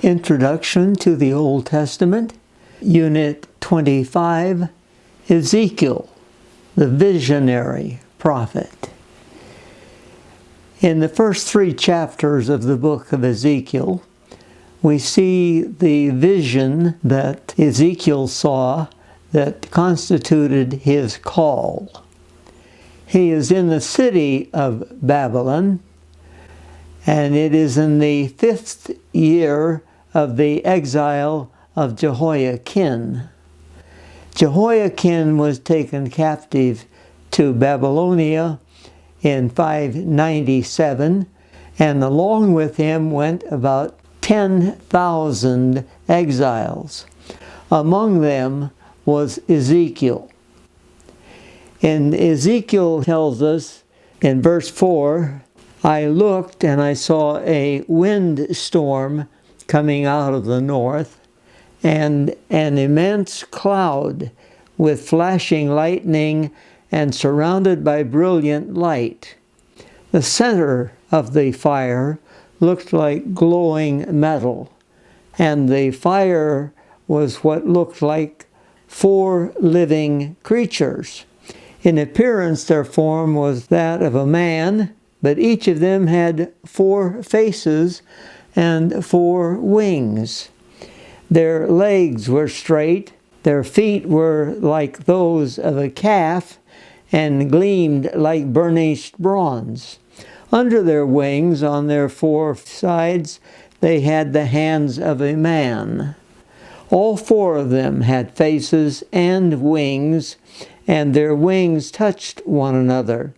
Introduction to the Old Testament, Unit 25, Ezekiel, the visionary prophet. In the first 3 chapters of the book of Ezekiel, we see the vision that Ezekiel saw that constituted his call. He is in the city of Babylon, and it is in the 5th year of the exile of Jehoiakim. Jehoiakim was taken captive to Babylonia in 597, and along with him went about 10,000 exiles. Among them was Ezekiel. And Ezekiel tells us in verse 4, I looked and I saw a windstorm coming out of the north, and an immense cloud with flashing lightning and surrounded by brilliant light. The center of the fire looked like glowing metal, and the fire was what looked like 4 living creatures. In appearance, their form was that of a man, but each of them had 4 faces and 4 wings. Their legs were straight, their feet were like those of a calf, and gleamed like burnished bronze. Under their wings, on their 4 sides, they had the hands of a man. All 4 of them had faces and wings, and their wings touched one another.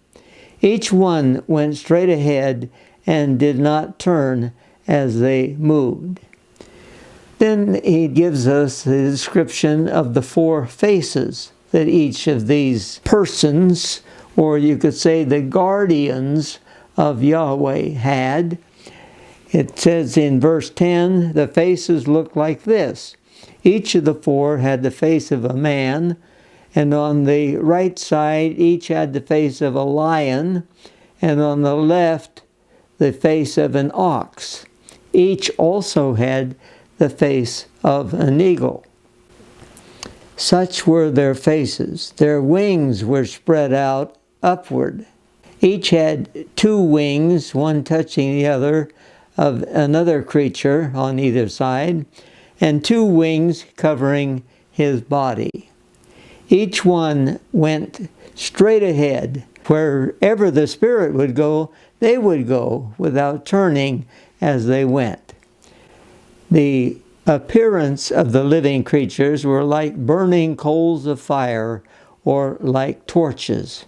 Each one went straight ahead and did not turn as they moved. Then he gives us the description of the 4 faces that each of these persons, or you could say the guardians of Yahweh, had. It says in verse 10, the faces looked like this. Each of the 4 had the face of a man, and on the right side each had the face of a lion, and on the left the face of an ox. Each also had the face of an eagle. Such were their faces. Their wings were spread out upward. Each had 2 wings, one touching the other, of another creature on either side, and 2 wings covering his body. Each one went straight ahead. Wherever the Spirit would go, they would go without turning as they went. The appearance of the living creatures were like burning coals of fire, or like torches.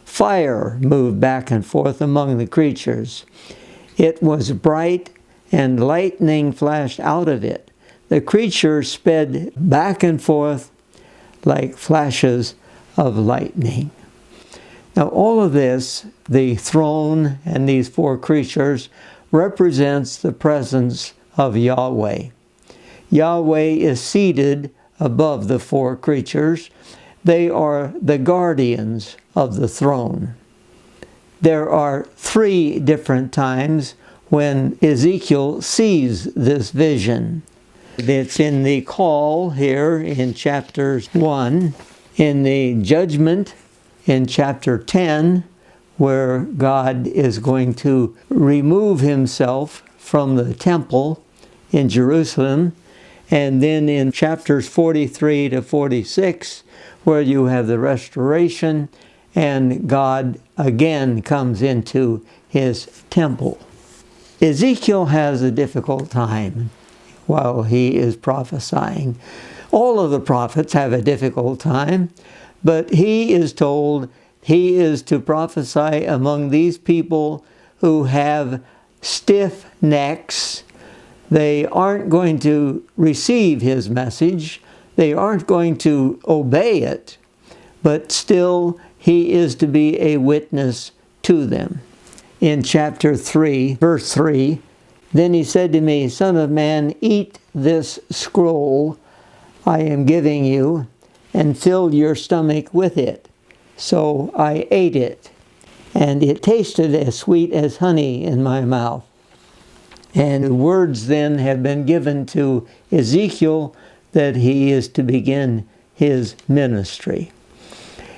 Fire moved back and forth among the creatures. It was bright, and lightning flashed out of it. The creatures sped back and forth like flashes of lightning. Now all of this, the throne and these 4 creatures, represents the presence of Yahweh. Yahweh is seated above the 4 creatures. They are the guardians of the throne. There are 3 different times when Ezekiel sees this vision. It's in the call here in chapter 1, in the judgment in chapter 10, where God is going to remove himself from the temple in Jerusalem, and then in chapters 43 to 46, where you have the restoration, and God again comes into his temple. Ezekiel has a difficult time while he is prophesying. All of the prophets have a difficult time, but he is told he is to prophesy among these people who have stiff necks. They aren't going to receive his message. They aren't going to obey it, but still he is to be a witness to them. In chapter 3, verse 3, then he said to me, Son of man, eat this scroll I am giving you, and fill your stomach with it. So I ate it, and it tasted as sweet as honey in my mouth. And words then have been given to Ezekiel that he is to begin his ministry.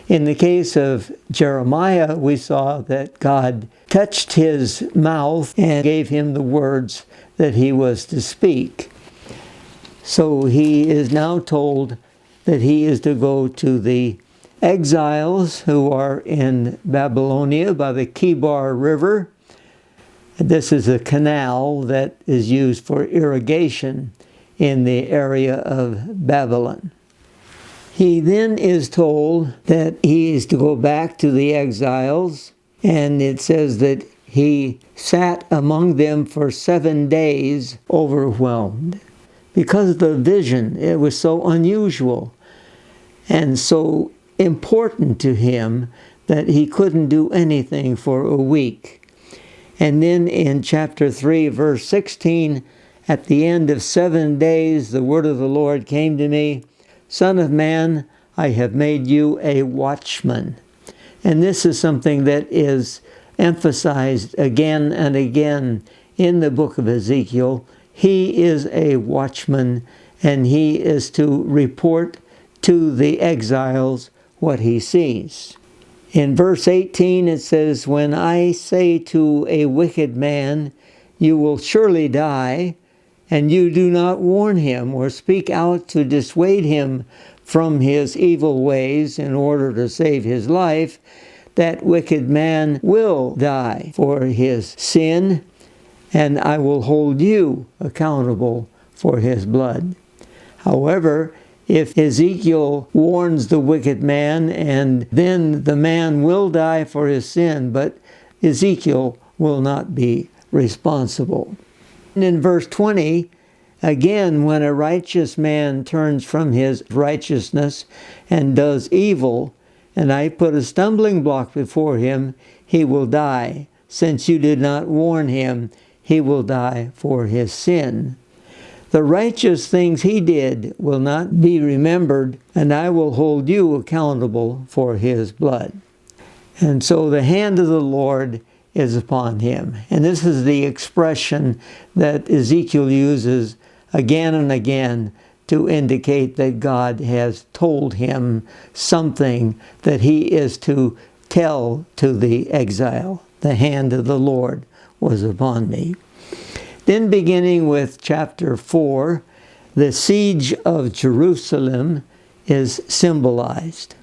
In the case of Jeremiah, we saw that God touched his mouth and gave him the words that he was to speak. So he is now told that he is to go to the exiles who are in Babylonia by the Kibar River. This is a canal that is used for irrigation in the area of Babylon. He then is told that he is to go back to the exiles, and it says that he sat among them for 7 days overwhelmed. Because of the vision, it was so unusual and so important to him that he couldn't do anything for a week. And then in chapter 3, verse 16, at the end of 7 days, the word of the Lord came to me, Son of man, I have made you a watchman. And this is something that is emphasized again and again in the book of Ezekiel. He is a watchman, and he is to report to the exiles what he sees. In verse 18 it says, When I say to a wicked man, you will surely die, and you do not warn him or speak out to dissuade him from his evil ways in order to save his life, that wicked man will die for his sin, and I will hold you accountable for his blood. However, if Ezekiel warns the wicked man, and then the man will die for his sin, but Ezekiel will not be responsible. And in verse 20, again, when a righteous man turns from his righteousness and does evil, and I put a stumbling block before him, he will die. Since you did not warn him, he will die for his sin. The righteous things he did will not be remembered, and I will hold you accountable for his blood. And so the hand of the Lord is upon him. And this is the expression that Ezekiel uses again and again to indicate that God has told him something that he is to tell to the exile. The hand of the Lord was upon me. Then beginning with chapter 4, the siege of Jerusalem is symbolized.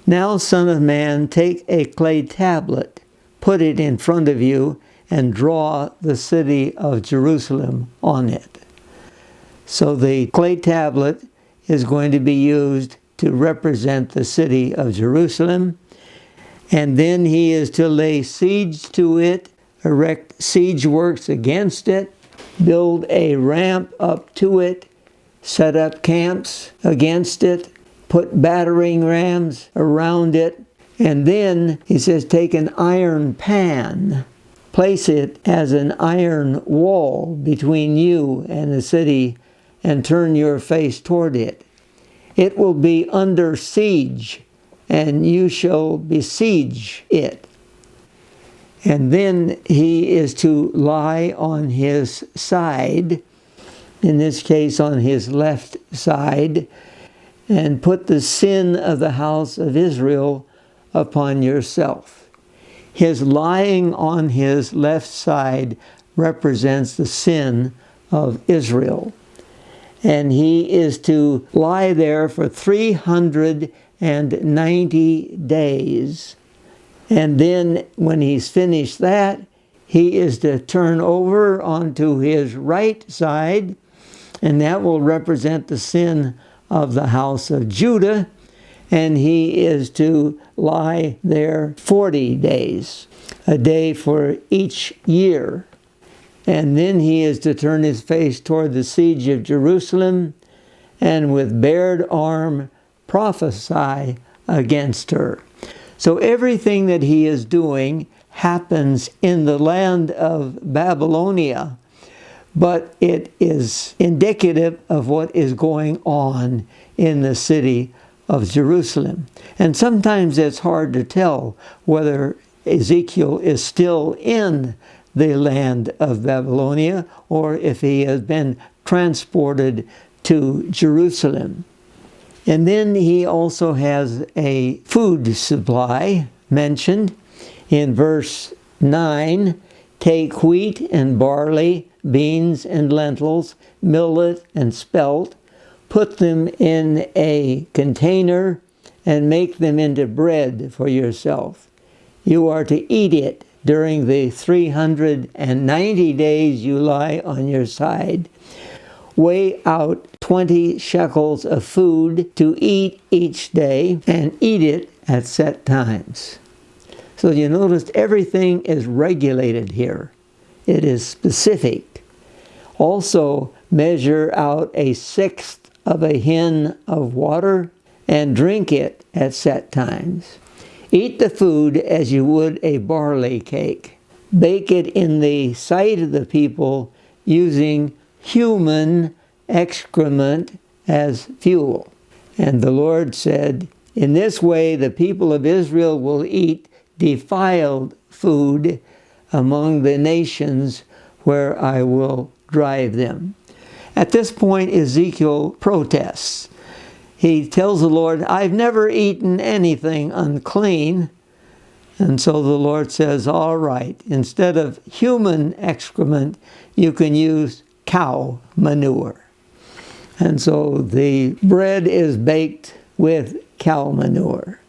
Now, Son of man, take a clay tablet, put it in front of you, and draw the city of Jerusalem on it. So the clay tablet is going to be used to represent the city of Jerusalem. And then he is to lay siege to it, erect siege works against it, build a ramp up to it, set up camps against it, put battering rams around it, and then he says take an iron pan, place it as an iron wall between you and the city, and turn your face toward it. It will be under siege, and you shall besiege it. And then he is to lie on his side, in this case on his left side, and put the sin of the house of Israel upon yourself. His lying on his left side represents the sin of Israel. And he is to lie there for 390 days. And then when he's finished that, he is to turn over onto his right side, and that will represent the sin of the house of Judah, and he is to lie there 40 days, a day for each year. And then he is to turn his face toward the siege of Jerusalem, and with bared arm prophesy against her. So everything that he is doing happens in the land of Babylonia, but it is indicative of what is going on in the city of Jerusalem. And sometimes it's hard to tell whether Ezekiel is still in the land of Babylonia, or if he has been transported to Jerusalem. And then he also has a food supply mentioned in verse 9. Take wheat and barley, beans and lentils, millet and spelt, put them in a container, and make them into bread for yourself. You are to eat it during the 390 days you lie on your side. Weigh out 20 shekels of food to eat each day, and eat it at set times. So you notice everything is regulated here. It is specific. Also, measure out 1/6 of a hin of water and drink it at set times. Eat the food as you would a barley cake. Bake it in the sight of the people using human excrement as fuel. And the Lord said, in this way the people of Israel will eat defiled food among the nations where I will drive them. At this point, Ezekiel protests. He tells the Lord, I've never eaten anything unclean. And so the Lord says, all right, instead of human excrement, you can use cow manure. And so the bread is baked with cow manure.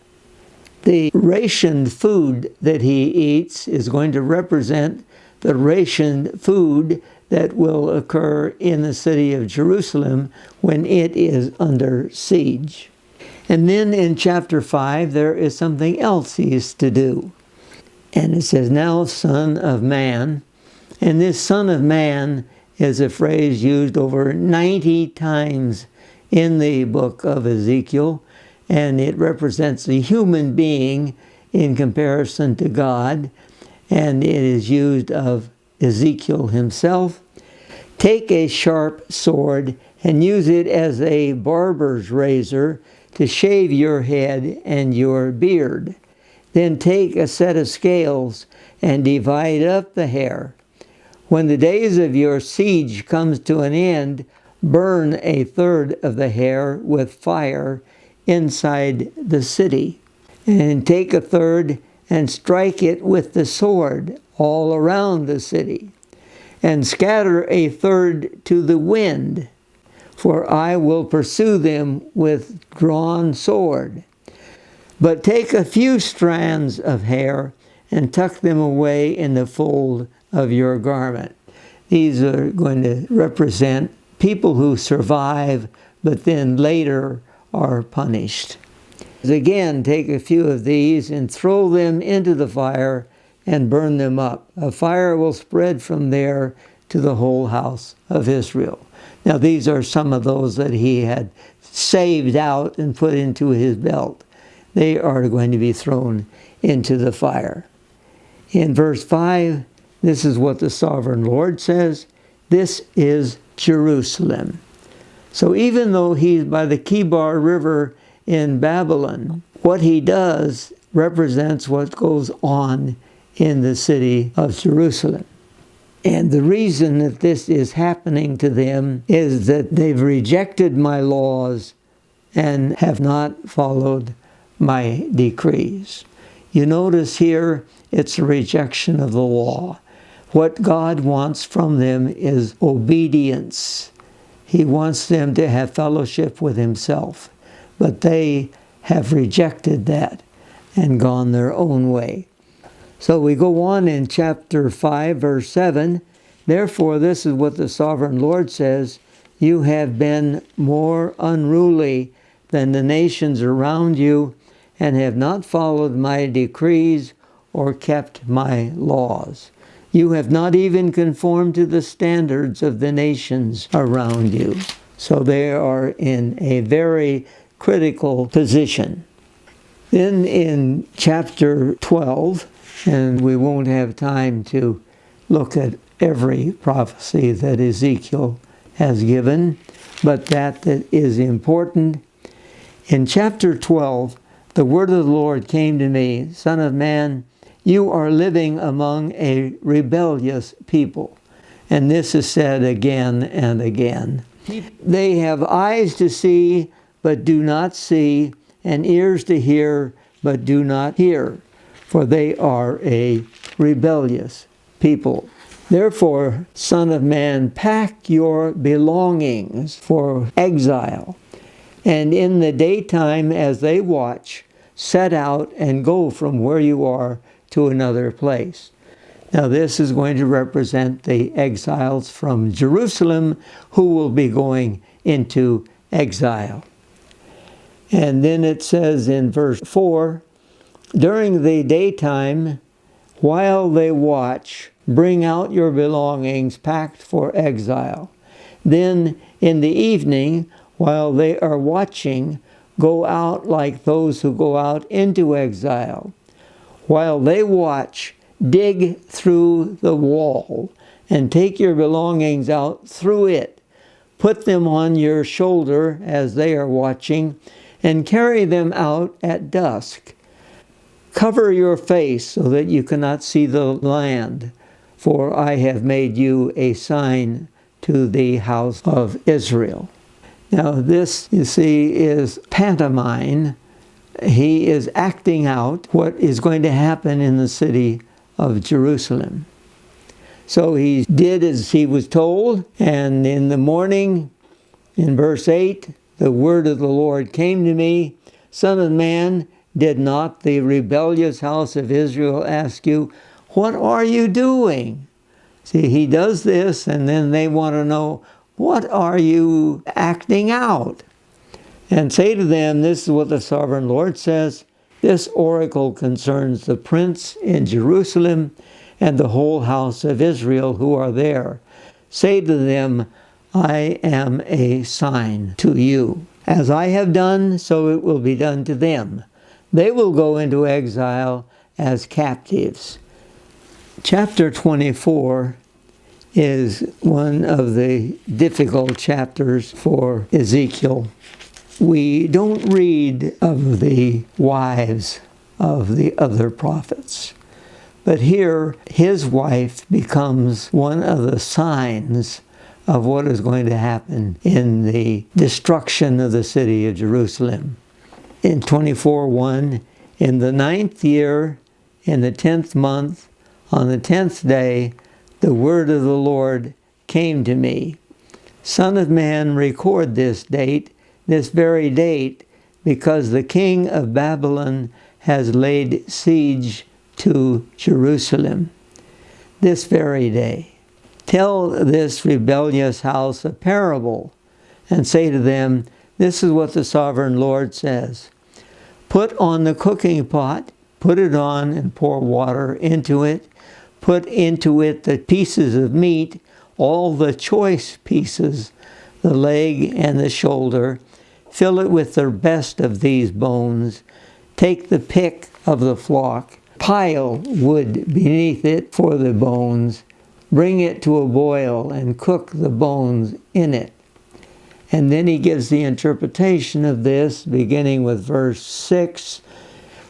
The rationed food that he eats is going to represent the rationed food that will occur in the city of Jerusalem when it is under siege. And then in chapter 5, there is something else he is to do. And it says, now Son of Man. And this Son of Man is a phrase used over 90 times in the book of Ezekiel. And it represents a human being in comparison to God. And it is used of Ezekiel himself. Take a sharp sword and use it as a barber's razor to shave your head and your beard. Then take a set of scales and divide up the hair. When the days of your siege comes to an end, burn 1/3 of the hair with fire inside the city. And take 1/3 and strike it with the sword all around the city. And scatter 1/3 to the wind, for I will pursue them with drawn sword. But take a few strands of hair and tuck them away in the fold of your garment. These are going to represent people who survive, but then later are punished. Again, take a few of these and throw them into the fire and burn them up. A fire will spread from there to the whole house of Israel. Now, these are some of those that he had saved out and put into his belt. They are going to be thrown into the fire. In verse 5, this is what the sovereign Lord says. This is Jerusalem. So even though he's by the Kibar River in Babylon, what he does represents what goes on in the city of Jerusalem. And the reason that this is happening to them is that they've rejected my laws and have not followed my decrees. You notice here, it's a rejection of the law. What God wants from them is obedience. He wants them to have fellowship with himself. But they have rejected that and gone their own way. So we go on in chapter 5, verse 7. Therefore, this is what the sovereign Lord says, you have been more unruly than the nations around you and have not followed my decrees or kept my laws. You have not even conformed to the standards of the nations around you. So they are in a very critical position. Then in chapter 12, and we won't have time to look at every prophecy that Ezekiel has given, but that is important. In chapter 12, the word of the Lord came to me, Son of man, You are living among a rebellious people. And this is said again and again. They have eyes to see, but do not see, and ears to hear, but do not hear, for they are a rebellious people. Therefore, Son of Man, pack your belongings for exile, and in the daytime as they watch, set out and go from where you are to another place. Now this is going to represent the exiles from Jerusalem who will be going into exile. And then it says in verse 4, during the daytime, while they watch, bring out your belongings packed for exile. Then in the evening, while they are watching, go out like those who go out into exile. While they watch, dig through the wall and take your belongings out through it. Put them on your shoulder as they are watching and carry them out at dusk. Cover your face so that you cannot see the land, for I have made you a sign to the house of Israel. Now this, you see, is pantomime. He is acting out what is going to happen in the city of Jerusalem. So he did as he was told, and in the morning, in verse 8, the word of the Lord came to me, Son of man, did not the rebellious house of Israel ask you, what are you doing? See, he does this, and then they want to know, what are you acting out? And say to them, this is what the sovereign Lord says, this oracle concerns the prince in Jerusalem and the whole house of Israel who are there. Say to them, I am a sign to you. As I have done, so it will be done to them. They will go into exile as captives. Chapter 24 is one of the difficult chapters for Ezekiel. We don't read of the wives of the other prophets. But here, his wife becomes one of the signs of what is going to happen in the destruction of the city of Jerusalem. In 24:1, in the 9th year, in the 10th month, on the 10th day, the word of the Lord came to me. Son of man, record this date, this very date, because the king of Babylon has laid siege to Jerusalem. This very day. Tell this rebellious house a parable, and say to them, this is what the sovereign Lord says. Put on the cooking pot, put it on and pour water into it. Put into it the pieces of meat, all the choice pieces, the leg and the shoulder. Fill it with the best of these bones. Take the pick of the flock. Pile wood beneath it for the bones. Bring it to a boil and cook the bones in it. And then he gives the interpretation of this, beginning with verse 6.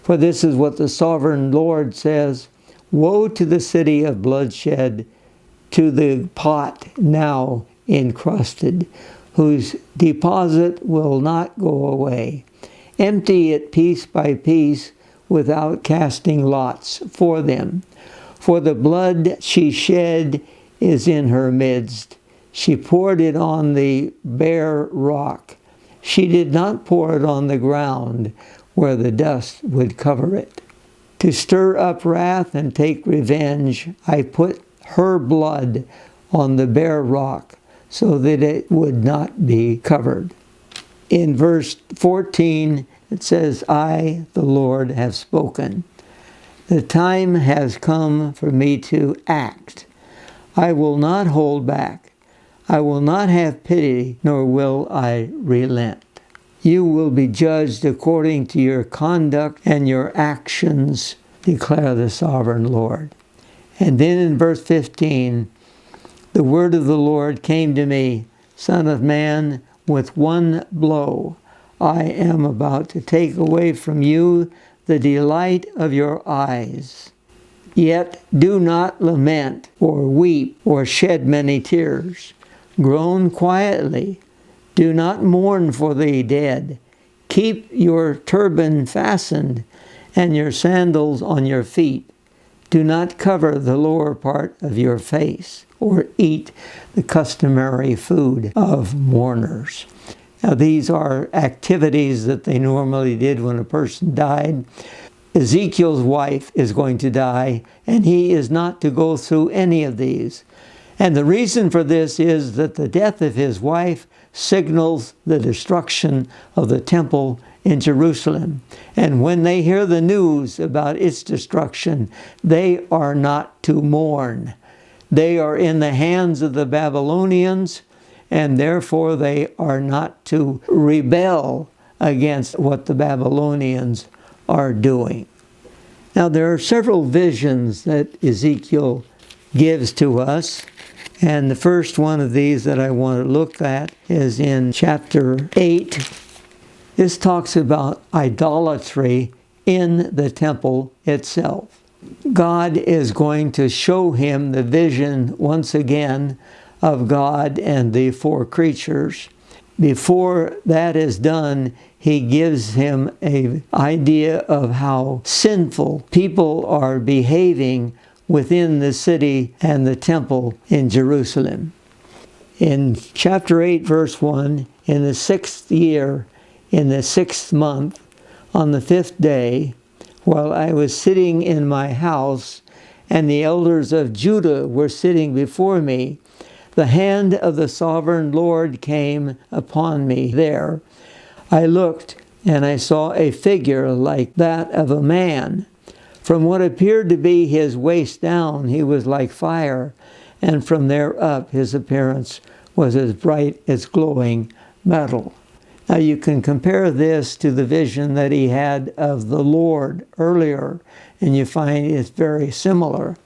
For this is what the sovereign Lord says, woe to the city of bloodshed, to the pot now encrusted, whose deposit will not go away. Empty it piece by piece, without casting lots for them. For the blood she shed is in her midst. She poured it on the bare rock. She did not pour it on the ground, where the dust would cover it. To stir up wrath and take revenge, I put her blood on the bare rock, so that it would not be covered. In verse 14, it says, I, the Lord, have spoken. The time has come for me to act. I will not hold back. I will not have pity, nor will I relent. You will be judged according to your conduct and your actions, declare the sovereign Lord. And then in verse 15, the word of the Lord came to me, Son of man, with one blow I am about to take away from you the delight of your eyes. Yet do not lament, or weep, or shed many tears. Groan quietly. Do not mourn for the dead. Keep your turban fastened, and your sandals on your feet. Do not cover the lower part of your face, or eat the customary food of mourners. Now, these are activities that they normally did when a person died. Ezekiel's wife is going to die, and he is not to go through any of these. And the reason for this is that the death of his wife signals the destruction of the temple in Jerusalem. And when they hear the news about its destruction, they are not to mourn. They are in the hands of the Babylonians, and therefore they are not to rebel against what the Babylonians are doing. Now, there are several visions that Ezekiel gives to us, and the first one of these that I want to look at is in chapter 8. This talks about idolatry in the temple itself. God is going to show him the vision once again of God and the four creatures. Before that is done, he gives him an idea of how sinful people are behaving within the city and the temple in Jerusalem. In chapter 8, verse 1, in the 6th year, in the 6th month, on the 5th day, while I was sitting in my house, and the elders of Judah were sitting before me, the hand of the sovereign Lord came upon me there. I looked, and I saw a figure like that of a man. From what appeared to be his waist down, he was like fire, and from there up his appearance was as bright as glowing metal. Now you can compare this to the vision that he had of the Lord earlier, and you find it's very similar.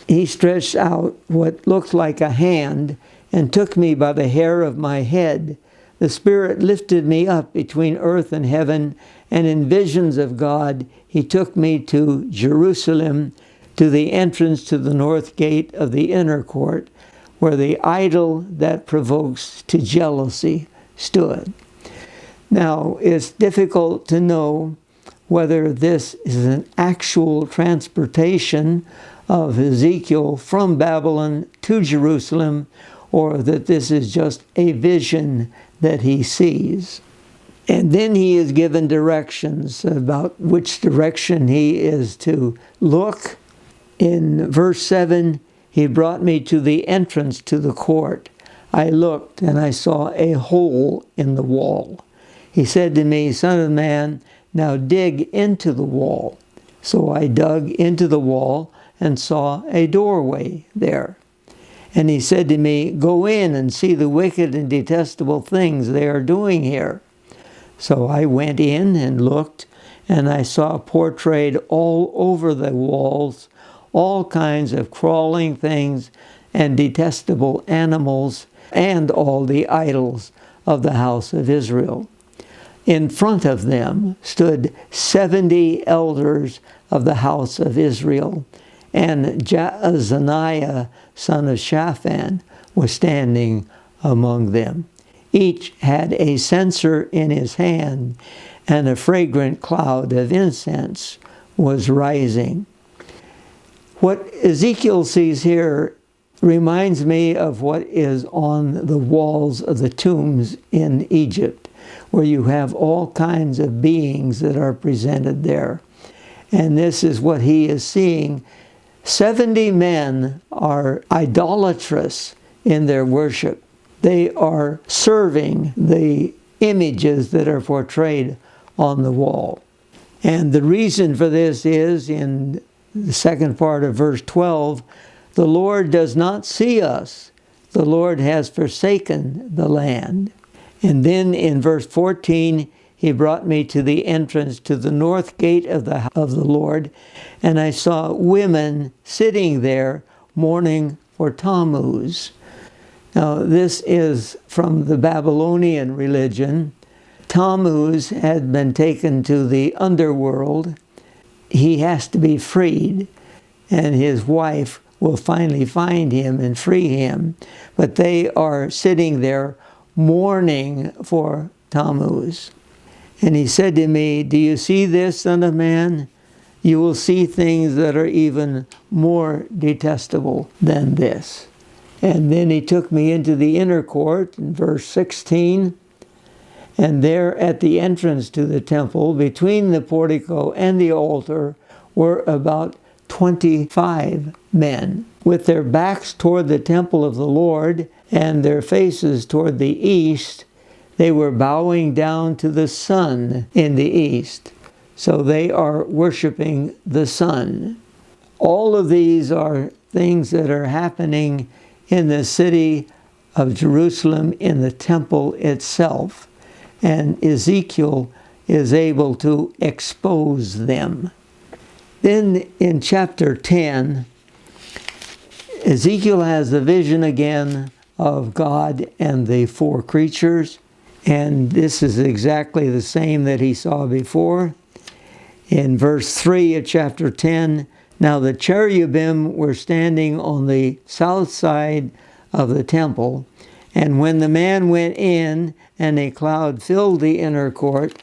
He stretched out what looked like a hand and took me by the hair of my head. The Spirit lifted me up between earth and heaven, and in visions of God, he took me to Jerusalem, to the entrance to the north gate of the inner court, where the idol that provokes to jealousy stood. Now, it's difficult to know whether this is an actual transportation of Ezekiel from Babylon to Jerusalem, or that this is just a vision that he sees. And then he is given directions about which direction he is to look. In verse 7, he brought me to the entrance to the court. I looked, and I saw a hole in the wall. He said to me, "Son of man, now dig into the wall." So I dug into the wall and saw a doorway there. And he said to me, "Go in and see the wicked and detestable things they are doing here." So I went in and looked, and I saw portrayed all over the walls all kinds of crawling things and detestable animals and all the idols of the house of Israel. In front of them stood 70 elders of the house of Israel, and Jaazaniah, son of Shaphan, was standing among them. Each had a censer in his hand, and a fragrant cloud of incense was rising. What Ezekiel sees here reminds me of what is on the walls of the tombs in Egypt, where you have all kinds of beings that are presented there. And this is what he is seeing. 70 men are idolatrous in their worship. They are serving the images that are portrayed on the wall. And the reason for this is in the second part of verse 12, the Lord does not see us. The Lord has forsaken the land. And then in verse 14, he brought me to the entrance to the north gate of the Lord, and I saw women sitting there mourning for Tammuz. Now, this is from the Babylonian religion. Tammuz had been taken to the underworld. He has to be freed. and his wife will finally find him and free him. But they are sitting there mourning for Tammuz. And he said to me, "Do you see this, son of man? You will see things that are even more detestable than this." And then he took me into the inner court in verse 16. And there at the entrance to the temple, between the portico and the altar, were about 25 men, with their backs toward the temple of the Lord and their faces toward the east. They were bowing down to the sun in the east. So they are worshiping the sun. All of these are things that are happening in the city of Jerusalem, in the temple itself. And Ezekiel is able to expose them. Then in chapter 10, Ezekiel has the vision again of God and the four creatures. And this is exactly the same that he saw before. In verse 3 of chapter 10, "Now the cherubim were standing on the south side of the temple, and when the man went in and a cloud filled the inner court,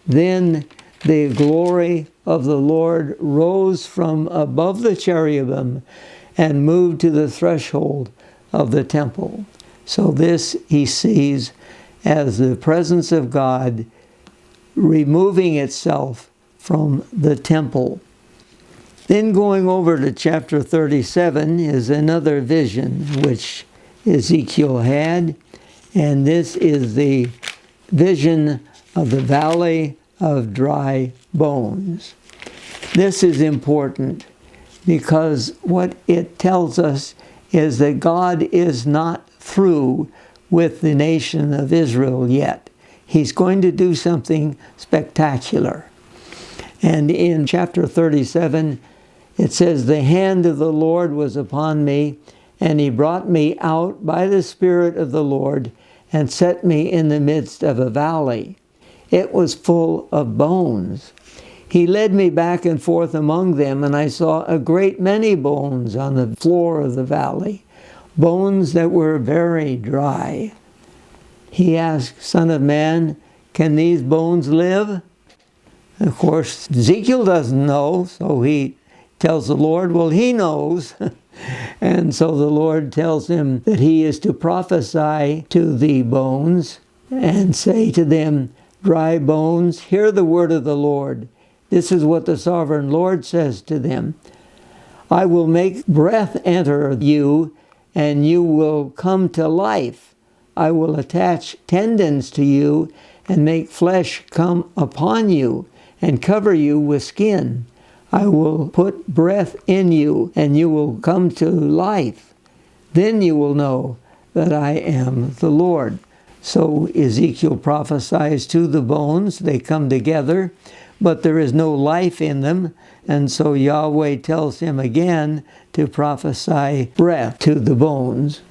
then the glory of the Lord rose from above the cherubim and moved to the threshold of the temple." So this he sees as the presence of God removing itself from the temple. Then going over to chapter 37 is another vision which Ezekiel had, and this is the vision of the valley of dry bones. This is important because what it tells us is that God is not through with the nation of Israel yet. He's going to do something spectacular. And in chapter 37, it says, "The hand of the Lord was upon me, and he brought me out by the Spirit of the Lord and set me in the midst of a valley. It was full of bones. He led me back and forth among them, and I saw a great many bones on the floor of the valley, bones that were very dry. He asked, 'Son of man, can these bones live?' Of course, Ezekiel doesn't know, so he tells the Lord, well, he knows. And so the Lord tells him that he is to prophesy to the bones and say to them, 'Dry bones, hear the word of the Lord. This is what the sovereign Lord says to them. I will make breath enter you, and you will come to life. I will attach tendons to you and make flesh come upon you and cover you with skin. I will put breath in you, and you will come to life. Then you will know that I am the Lord.'" So Ezekiel prophesies to the bones. They come together, but there is no life in them. And so Yahweh tells him again to prophesy breath to the bones.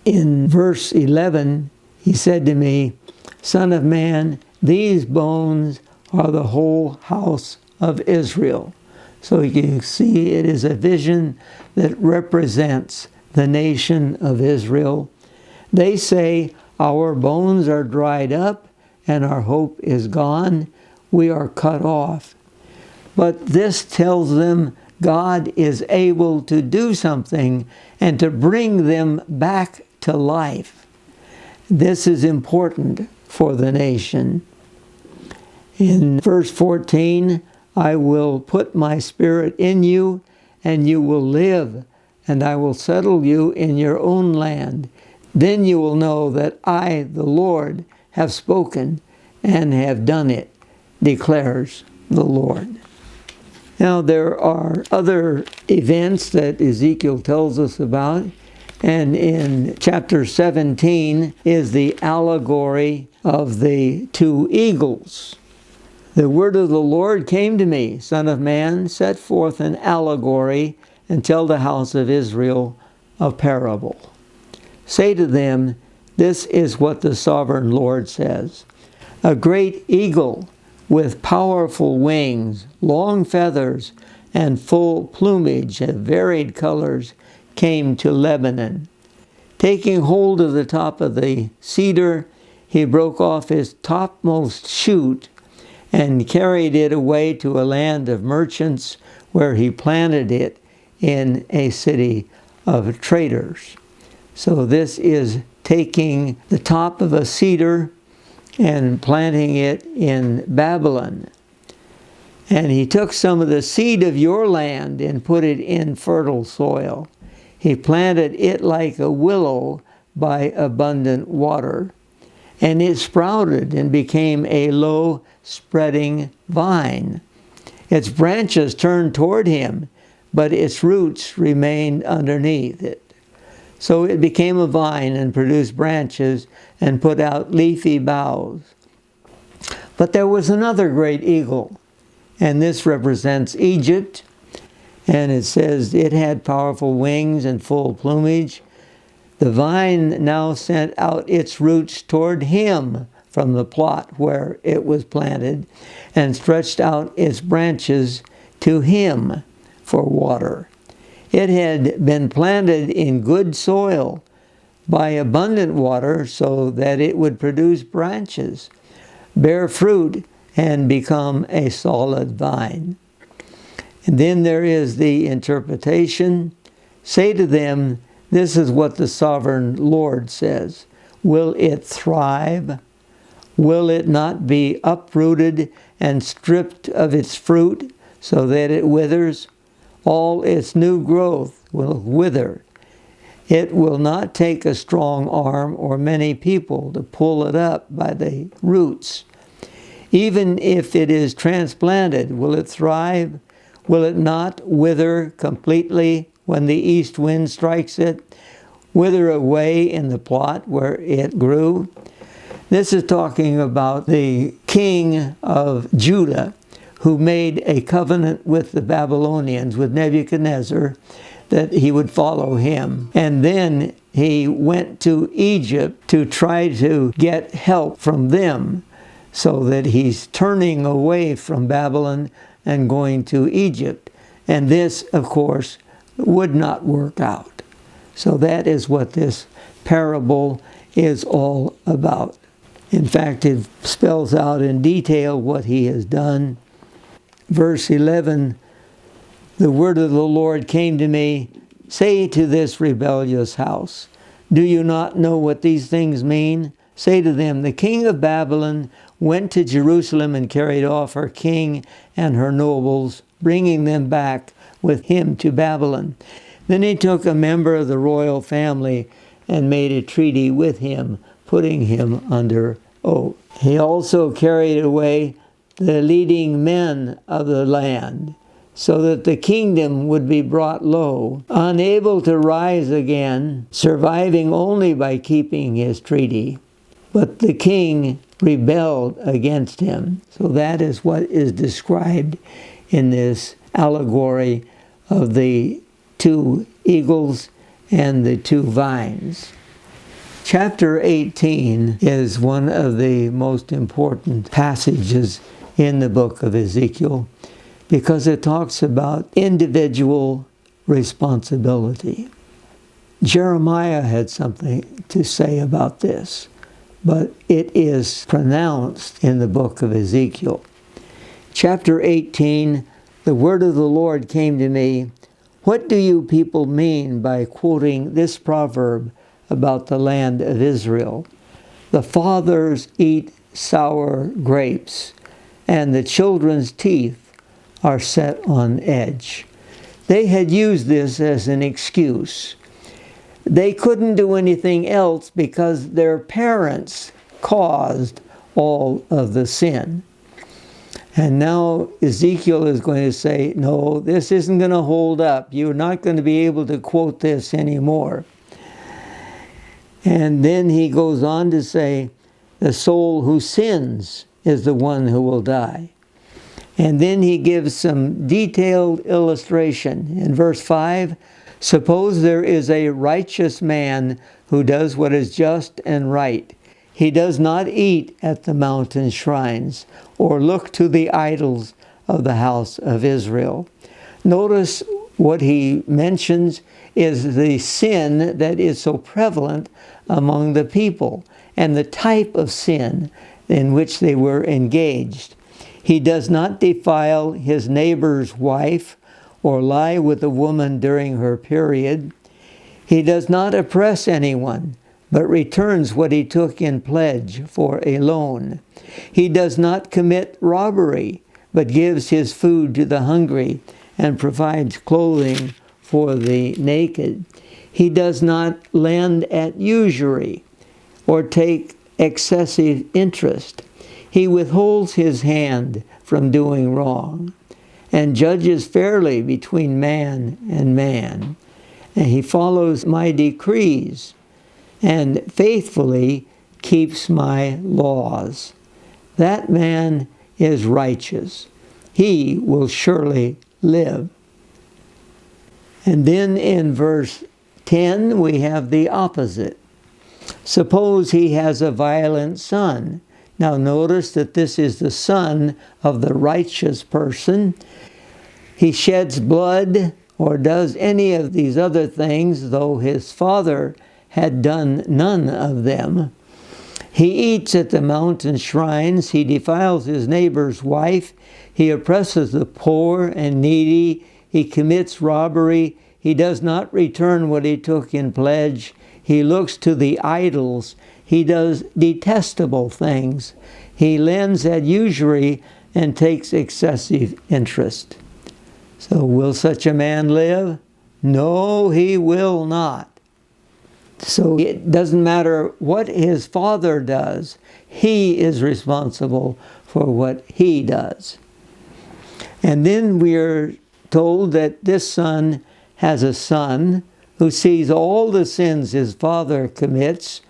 In verse 11, he said to me, "Son of man, these bones are the whole house of Israel." So you can see it is a vision that represents the nation of Israel. They say, "Our bones are dried up and our hope is gone. We are cut off." But this tells them God is able to do something and to bring them back to life. This is important for the nation. In verse 14, "I will put my spirit in you, and you will live, and I will settle you in your own land. Then you will know that I, the Lord, have spoken and have done it, declares the Lord." Now there are other events that Ezekiel tells us about, and in chapter 17 is the allegory of the two eagles. "The word of the Lord came to me, Son of man, set forth an allegory and tell the house of Israel a parable. Say to them, this is what the sovereign Lord says. A great eagle with powerful wings, long feathers, and full plumage of varied colors came to Lebanon. Taking hold of the top of the cedar, he broke off his topmost shoot and carried it away to a land of merchants, where he planted it in a city of traders. So this is taking the top of a cedar and planting it in Babylon. And he took some of the seed of your land and put it in fertile soil. He planted it like a willow by abundant water. And it sprouted and became a low spreading vine. Its branches turned toward him, but its roots remained underneath it. So it became a vine and produced branches and put out leafy boughs. But there was another great eagle, and this represents Egypt. And it says it had powerful wings and full plumage. The vine now sent out its roots toward him from the plot where it was planted, and stretched out its branches to him for water. It had been planted in good soil by abundant water, so that it would produce branches, bear fruit, and become a solid vine. And then there is the interpretation. Say to them, this is what the sovereign Lord says. Will it thrive? Will it not be uprooted and stripped of its fruit so that it withers? All its new growth will wither. It will not take a strong arm or many people to pull it up by the roots. Even if it is transplanted, will it thrive? Will it not wither completely when the east wind strikes it? Wither away in the plot where it grew? This is talking about the king of Judah, who made a covenant with the Babylonians, with Nebuchadnezzar, that he would follow him. And then he went to Egypt to try to get help from them, so that he's turning away from Babylon and going to Egypt. And this, of course, would not work out. So that is what this parable is all about. In fact, it spells out in detail what he has done. Verse 11, the word of the Lord came to me, say to this rebellious house, do you not know what these things mean? Say to them, the king of Babylon went to Jerusalem and carried off her king and her nobles, bringing them back with him to Babylon. Then he took a member of the royal family and made a treaty with him, putting him under oath. He also carried away the leading men of the land, so that the kingdom would be brought low, unable to rise again, surviving only by keeping his treaty. But the king rebelled against him. So that is what is described in this allegory of the two eagles and the two vines. Chapter 18 is one of the most important passages in the book of Ezekiel, because it talks about individual responsibility. Jeremiah had something to say about this, but it is pronounced in the book of Ezekiel. Chapter 18, the word of the Lord came to me, what do you people mean by quoting this proverb about the land of Israel? The fathers eat sour grapes, and the children's teeth are set on edge. They had used this as an excuse. They couldn't do anything else because their parents caused all of the sin. And now Ezekiel is going to say, no, this isn't going to hold up. You're not going to be able to quote this anymore. And then he goes on to say, the soul who sins is the one who will die. And then he gives some detailed illustration. In verse 5, suppose there is a righteous man who does what is just and right. He does not eat at the mountain shrines or look to the idols of the house of Israel. Notice what he mentions is the sin that is so prevalent among the people and the type of sin in which they were engaged. He does not defile his neighbor's wife or lie with a woman during her period. He does not oppress anyone, but returns what he took in pledge for a loan. He does not commit robbery, but gives his food to the hungry and provides clothing for the naked. He does not lend at usury or take excessive interest. He withholds his hand from doing wrong and judges fairly between man and man. And he follows my decrees and faithfully keeps my laws. That man is righteous. He will surely live. And then in verse 10 we have the opposite. Suppose he has a violent son. Now notice that this is the son of the righteous person. He sheds blood or does any of these other things, though his father had done none of them. He eats at the mountain shrines. He defiles his neighbor's wife. He oppresses the poor and needy. He commits robbery. He does not return what he took in pledge. He looks to the idols. He does detestable things. He lends at usury and takes excessive interest. So will such a man live? No, he will not. So it doesn't matter what his father does. He is responsible for what he does. And then we are told that this son has a son who sees all the sins his father commits,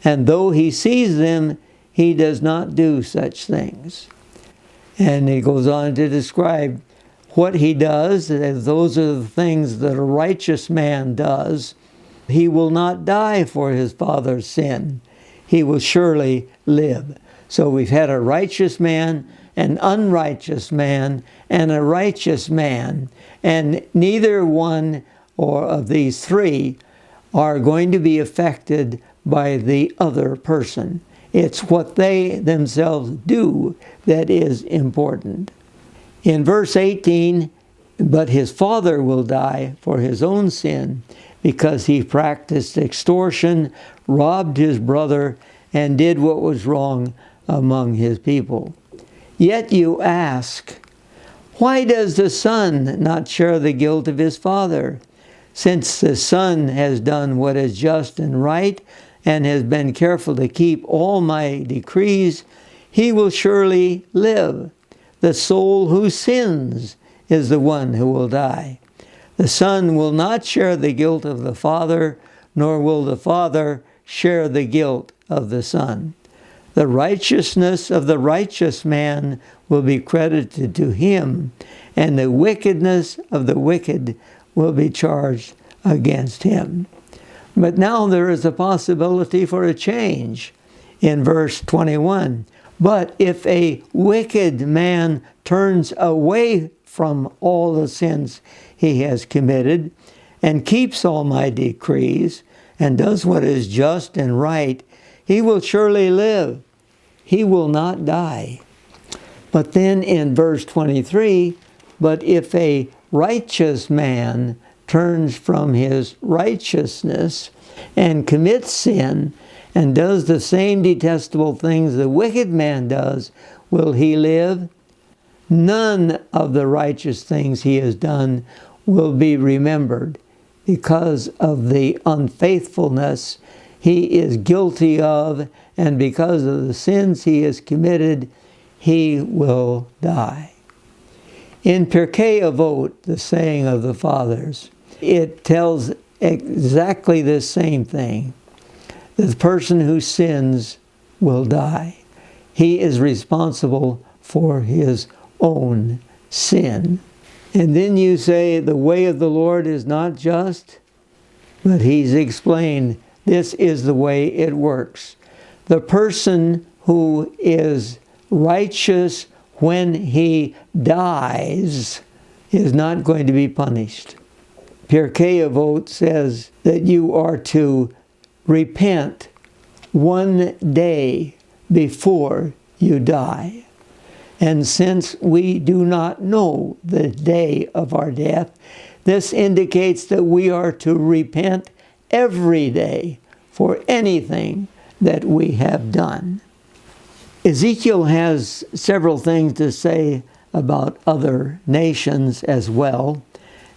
and though he sees them, he does not do such things. And he goes on to describe what he does, as those are the things that a righteous man does. He will not die for his father's sin. He will surely live. So we've had a righteous man, an unrighteous man, and a righteous man. And neither one or of these three are going to be affected by the other person. It's what they themselves do that is important. In verse 18, but his father will die for his own sin, because he practiced extortion, robbed his brother, and did what was wrong among his people. Yet you ask, why does the son not share the guilt of his father? Since the son has done what is just and right, and has been careful to keep all my decrees, he will surely live. The soul who sins is the one who will die. The son will not share the guilt of the father, nor will the father share the guilt of the son. The righteousness of the righteous man will be credited to him, and the wickedness of the wicked will be charged against him. But now there is a possibility for a change in verse 21. But if a wicked man turns away from all the sins he has committed, and keeps all my decrees, and does what is just and right, he will surely live. He will not die. But then in verse 23, but if a righteous man turns from his righteousness and commits sin, and does the same detestable things the wicked man does, will he live? None of the righteous things he has done will be remembered, because of the unfaithfulness he is guilty of, and because of the sins he has committed, he will die. In Pirkei Avot, the saying of the fathers, it tells exactly the same thing. The person who sins will die. He is responsible for his own sin. And then you say the way of the Lord is not just, but he's explained this is the way it works. The person who is righteous when he dies is not going to be punished. Pirkei Avot says that you are to repent one day before you die. And since we do not know the day of our death, this indicates that we are to repent every day for anything that we have done. Ezekiel has several things to say about other nations as well.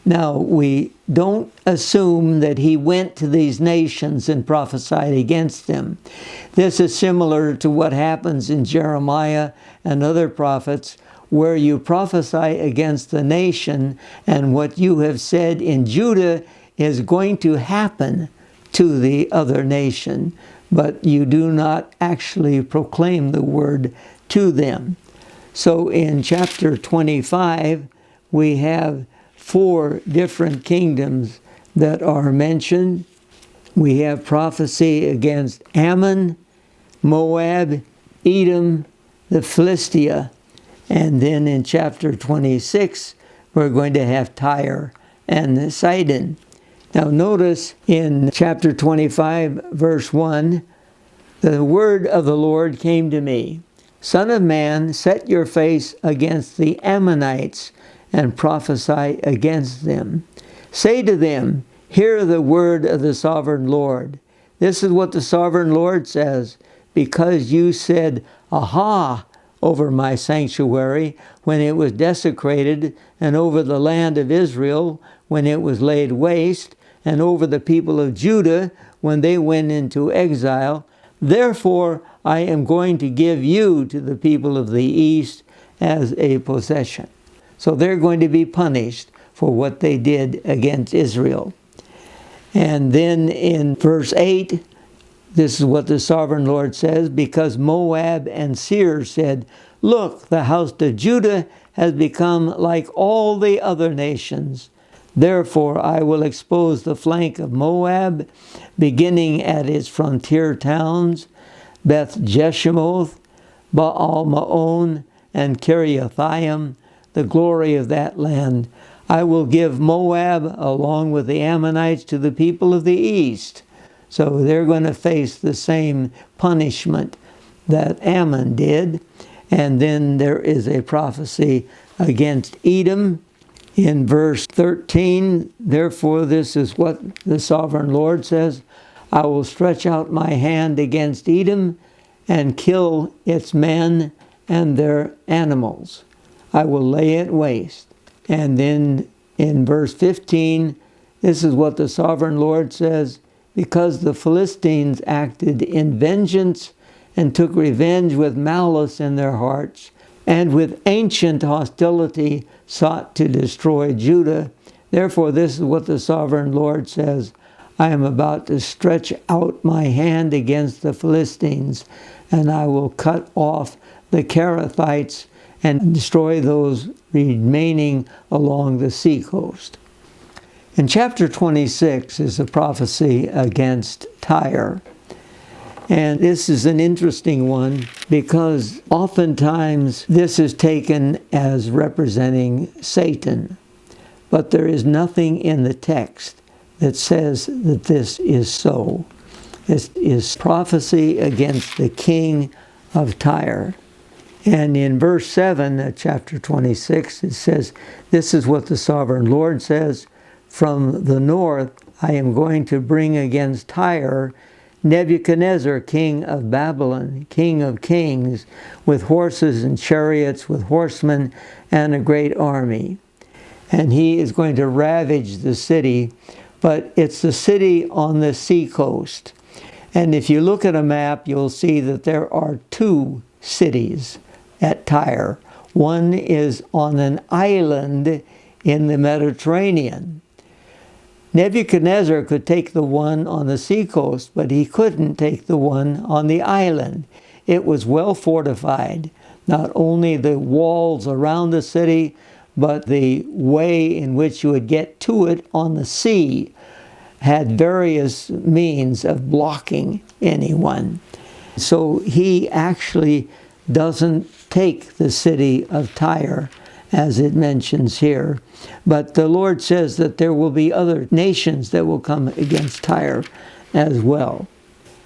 Now, we don't assume that he went to these nations and prophesied against them. This is similar to what happens in Jeremiah and other prophets, where you prophesy against the nation, and what you have said in Judah is going to happen to the other nation, but you do not actually proclaim the word to them. So in chapter 25, we have 4 different kingdoms that are mentioned. We have prophecy against Ammon, Moab, Edom, the Philistia, and then in chapter 26, we're going to have Tyre and Sidon. Now notice in chapter 25, verse 1, the word of the Lord came to me, Son of man, set your face against the Ammonites and prophesy against them. Say to them, hear the word of the sovereign Lord. This is what the sovereign Lord says, because you said, Aha, over my sanctuary when it was desecrated, and over the land of Israel when it was laid waste, and over the people of Judah when they went into exile. Therefore, I am going to give you to the people of the east as a possession. So they're going to be punished for what they did against Israel. And then in verse 8, this is what the sovereign Lord says, because Moab and Seir said, Look, the house of Judah has become like all the other nations. Therefore I will expose the flank of Moab, beginning at its frontier towns, Beth Jeshimoth, Baal Maon, and Kiriathaim, the glory of that land. I will give Moab along with the Ammonites to the people of the east. So they're going to face the same punishment that Ammon did. And then there is a prophecy against Edom. In verse 13, therefore this is what the sovereign Lord says, I will stretch out my hand against Edom and kill its men and their animals. I will lay it waste. And then in verse 15, this is what the sovereign Lord says, because the Philistines acted in vengeance and took revenge with malice in their hearts, and with ancient hostility sought to destroy Judah. Therefore, this is what the sovereign Lord says, I am about to stretch out my hand against the Philistines, and I will cut off the Kerethites and destroy those remaining along the seacoast. In chapter 26 is a prophecy against Tyre. And this is an interesting one because oftentimes this is taken as representing Satan. But there is nothing in the text that says that this is so. This is prophecy against the king of Tyre. And in verse 7 of chapter 26, it says, this is what the sovereign Lord says, from the north I am going to bring against Tyre Nebuchadnezzar, king of Babylon, king of kings, with horses and chariots, with horsemen and a great army. And he is going to ravage the city, but it's the city on the seacoast. And if you look at a map, you'll see that there are 2 cities at Tyre. One is on an island in the Mediterranean. Nebuchadnezzar could take the one on the seacoast, but he couldn't take the one on the island. It was well fortified. Not only the walls around the city, but the way in which you would get to it on the sea had various means of blocking anyone. So he actually doesn't take the city of Tyre, as it mentions here. But the Lord says that there will be other nations that will come against Tyre as well.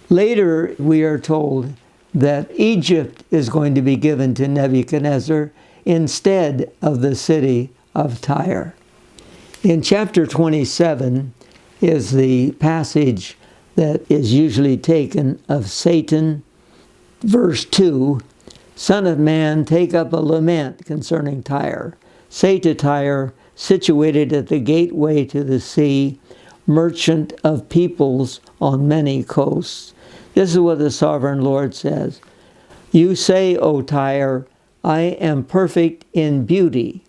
Later, we are told that Egypt is going to be given to Nebuchadnezzar instead of the city of Tyre. In chapter 27 is the passage that is usually taken of Satan. Verse 2, Son of man, take up a lament concerning Tyre. Say to Tyre, situated at the gateway to the sea, merchant of peoples on many coasts. This is what the sovereign Lord says. You say, O Tyre, I am perfect in beauty.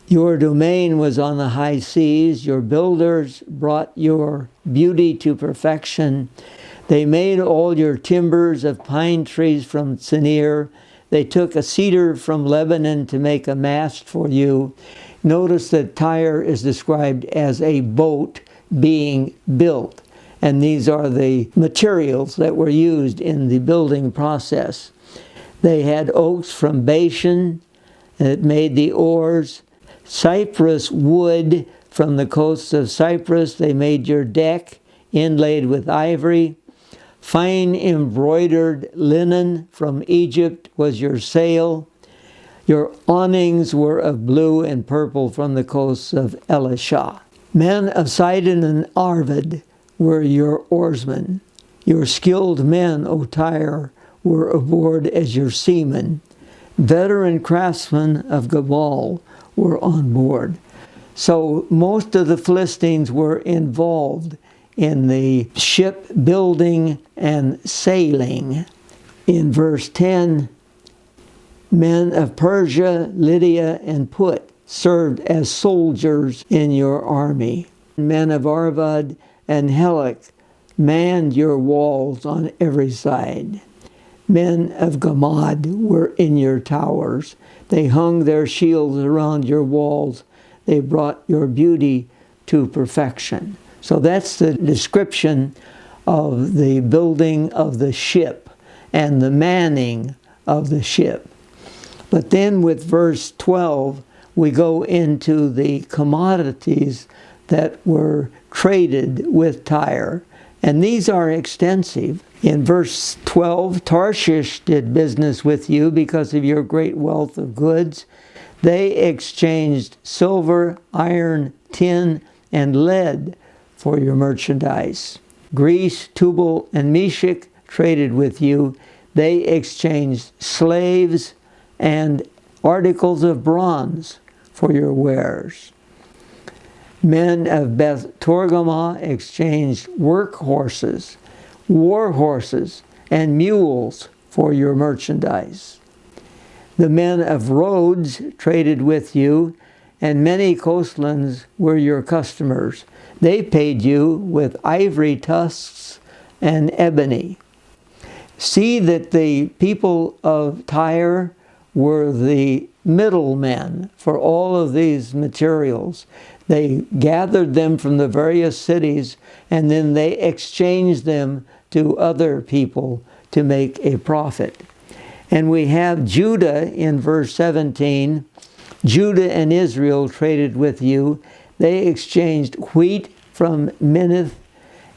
Your domain was on the high seas. Your builders brought your beauty to perfection. They made all your timbers of pine trees from Sinir. They took a cedar from Lebanon to make a mast for you. Notice that Tyre is described as a boat being built. And these are the materials that were used in the building process. They had oaks from Bashan that made the oars. Cypress wood from the coasts of Cyprus. They made your deck inlaid with ivory. Fine embroidered linen from Egypt was your sail. Your awnings were of blue and purple from the coasts of Elisha. Men of Sidon and Arvad were your oarsmen. Your skilled men, O Tyre, were aboard as your seamen. Veteran craftsmen of Gabal were on board. So most of the Philistines were involved in the ship building and sailing. In verse 10, men of Persia, Lydia, and Put served as soldiers in your army. Men of Arvad and Helek manned your walls on every side. Men of Gamad were in your towers. They hung their shields around your walls. They brought your beauty to perfection. So that's the description of the building of the ship and the manning of the ship. But then with verse 12, we go into the commodities that were traded with Tyre. And these are extensive. In verse 12, Tarshish did business with you because of your great wealth of goods. They exchanged silver, iron, tin, and lead for your merchandise. Greece, Tubal, and Meshech traded with you. They exchanged slaves and articles of bronze for your wares. Men of Beth Togarmah exchanged work horses, war horses, and mules for your merchandise. The men of Rhodes traded with you, and many coastlands were your customers. They paid you with ivory tusks and ebony. See that the people of Tyre were the middlemen for all of these materials. They gathered them from the various cities, and then they exchanged them to other people to make a profit. And we have Judah in verse 17. Judah and Israel traded with you. They exchanged wheat from Minnith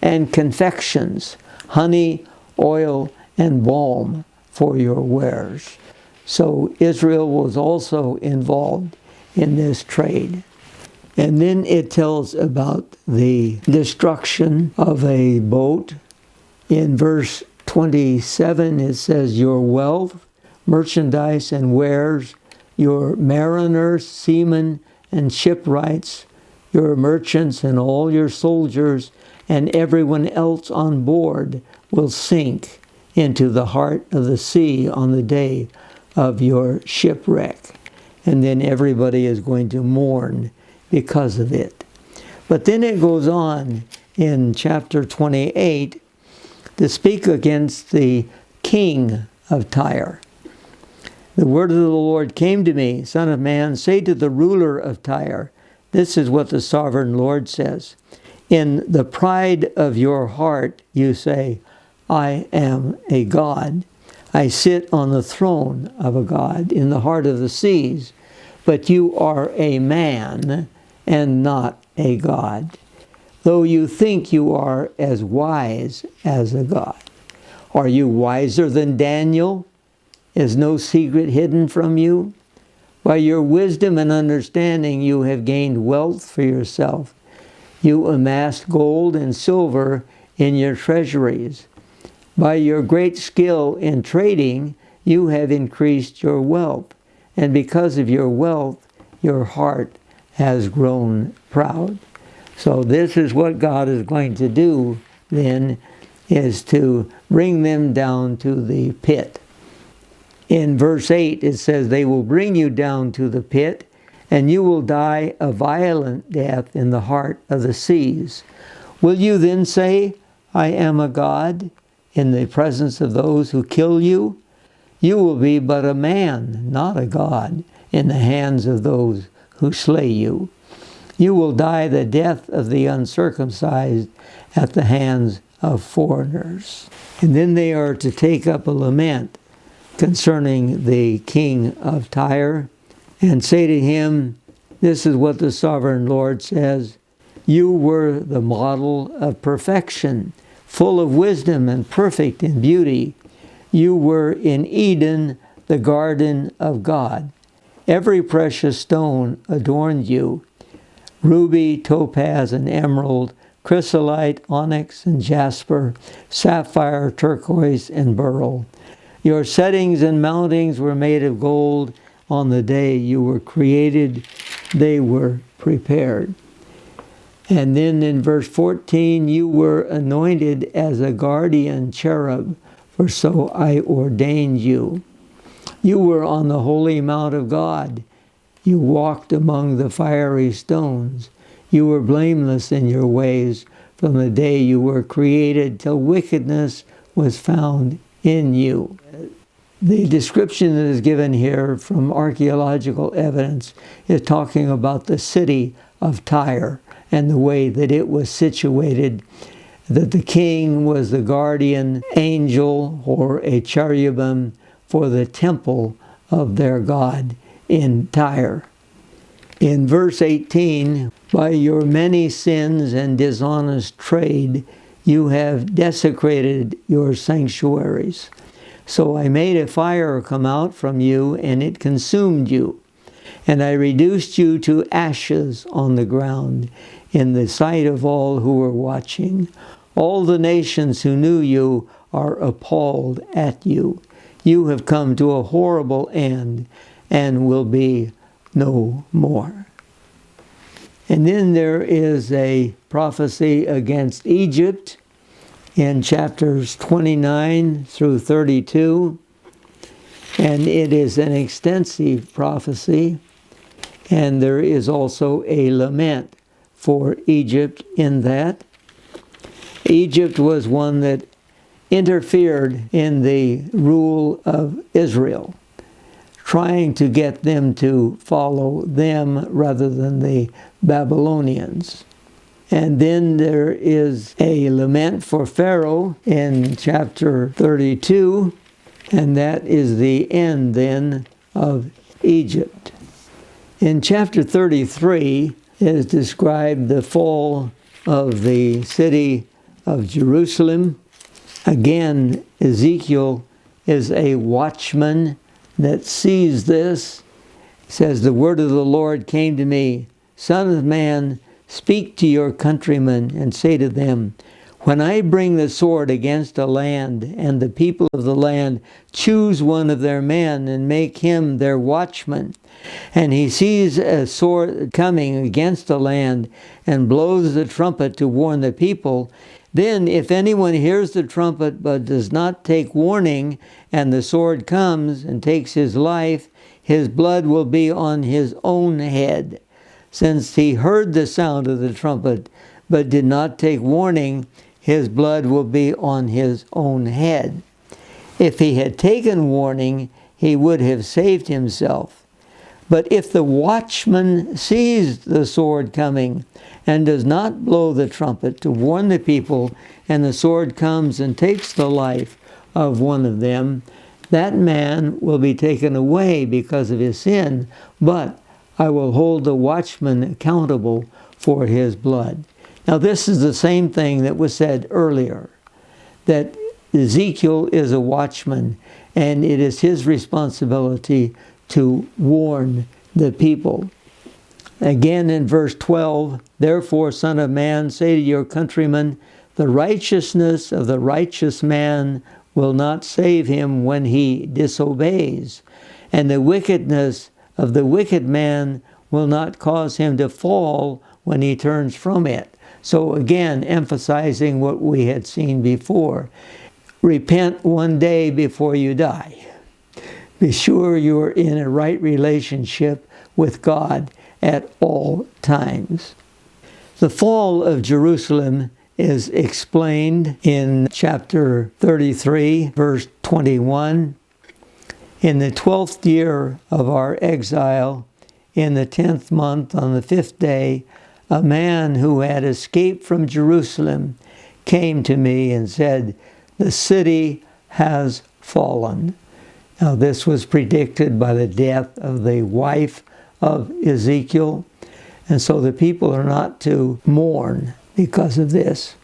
and confections, honey, oil, and balm for your wares. So Israel was also involved in this trade. And then it tells about the destruction of a boat. In verse 27, it says, your wealth, merchandise, and wares, your mariners, seamen, and shipwrights, your merchants, and all your soldiers, and everyone else on board will sink into the heart of the sea on the day of your shipwreck. And then everybody is going to mourn because of it. But then it goes on in chapter 28 to speak against the king of Tyre. The word of the Lord came to me, Son of man, say to the ruler of Tyre, this is what the sovereign Lord says. In the pride of your heart you say, I am a god. I sit on the throne of a god in the heart of the seas, but you are a man and not a god, though you think you are as wise as a god. Are you wiser than Daniel? Is no secret hidden from you? By your wisdom and understanding you have gained wealth for yourself. You amassed gold and silver in your treasuries. By your great skill in trading, you have increased your wealth, and because of your wealth, your heart has grown proud. So this is what God is going to do then, is to bring them down to the pit. In verse 8 it says, they will bring you down to the pit, and you will die a violent death in the heart of the seas. Will you then say, I am a god, in the presence of those who kill you? You will be but a man, not a god, in the hands of those who slay you. You will die the death of the uncircumcised at the hands of foreigners. And then they are to take up a lament concerning the king of Tyre, and say to him, this is what the sovereign Lord says, you were the model of perfection, full of wisdom and perfect in beauty. You were in Eden, the garden of God. Every precious stone adorned you, ruby, topaz, and emerald, chrysolite, onyx, and jasper, sapphire, turquoise, and beryl. Your settings and mountings were made of gold. On the day you were created, they were prepared. And then in verse 14, you were anointed as a guardian cherub, for so I ordained you. You were on the holy mount of God. You walked among the fiery stones. You were blameless in your ways from the day you were created till wickedness was found in you. The description that is given here from archaeological evidence is talking about the city of Tyre and the way that it was situated, that the king was the guardian angel or a cherubim for the temple of their God in Tyre. In verse 18, by your many sins and dishonest trade, you have desecrated your sanctuaries. So I made a fire come out from you, and it consumed you. And I reduced you to ashes on the ground in the sight of all who were watching. All the nations who knew you are appalled at you. You have come to a horrible end and will be no more. And then there is a prophecy against Egypt in chapters 29 through 32. And it is an extensive prophecy. And there is also a lament for Egypt in that. Egypt was one that interfered in the rule of Israel, trying to get them to follow them rather than the Babylonians. And then there is a lament for Pharaoh in chapter 32, and that is the end then of Egypt. In chapter 33 is described the fall of the city of Jerusalem. Again, Ezekiel is a watchman that sees this. It says, the word of the Lord came to me, Son of man, speak to your countrymen and say to them, when I bring the sword against a land, and the people of the land choose one of their men and make him their watchman, and he sees a sword coming against a land and blows the trumpet to warn the people, then if anyone hears the trumpet but does not take warning, and the sword comes and takes his life, his blood will be on his own head. Since he heard the sound of the trumpet but did not take warning, his blood will be on his own head. If he had taken warning, he would have saved himself. But if the watchman sees the sword coming and does not blow the trumpet to warn the people, and the sword comes and takes the life of one of them, that man will be taken away because of his sin, but I will hold the watchman accountable for his blood. Now this is the same thing that was said earlier, that Ezekiel is a watchman, and it is his responsibility to warn the people. Again in verse 12, therefore, son of man, say to your countrymen, the righteousness of the righteous man will not save him when he disobeys, and the wickedness of the wicked man will not cause him to fall when he turns from it. So again, emphasizing what we had seen before. Repent one day before you die. Be sure you are in a right relationship with God at all times. The fall of Jerusalem is explained in chapter 33, verse 21. In the 12th year of our exile, in the 10th month, on the 5th day, a man who had escaped from Jerusalem came to me and said, the city has fallen. Now this was predicted by the death of the wife of Ezekiel, and so the people are not to mourn because of this.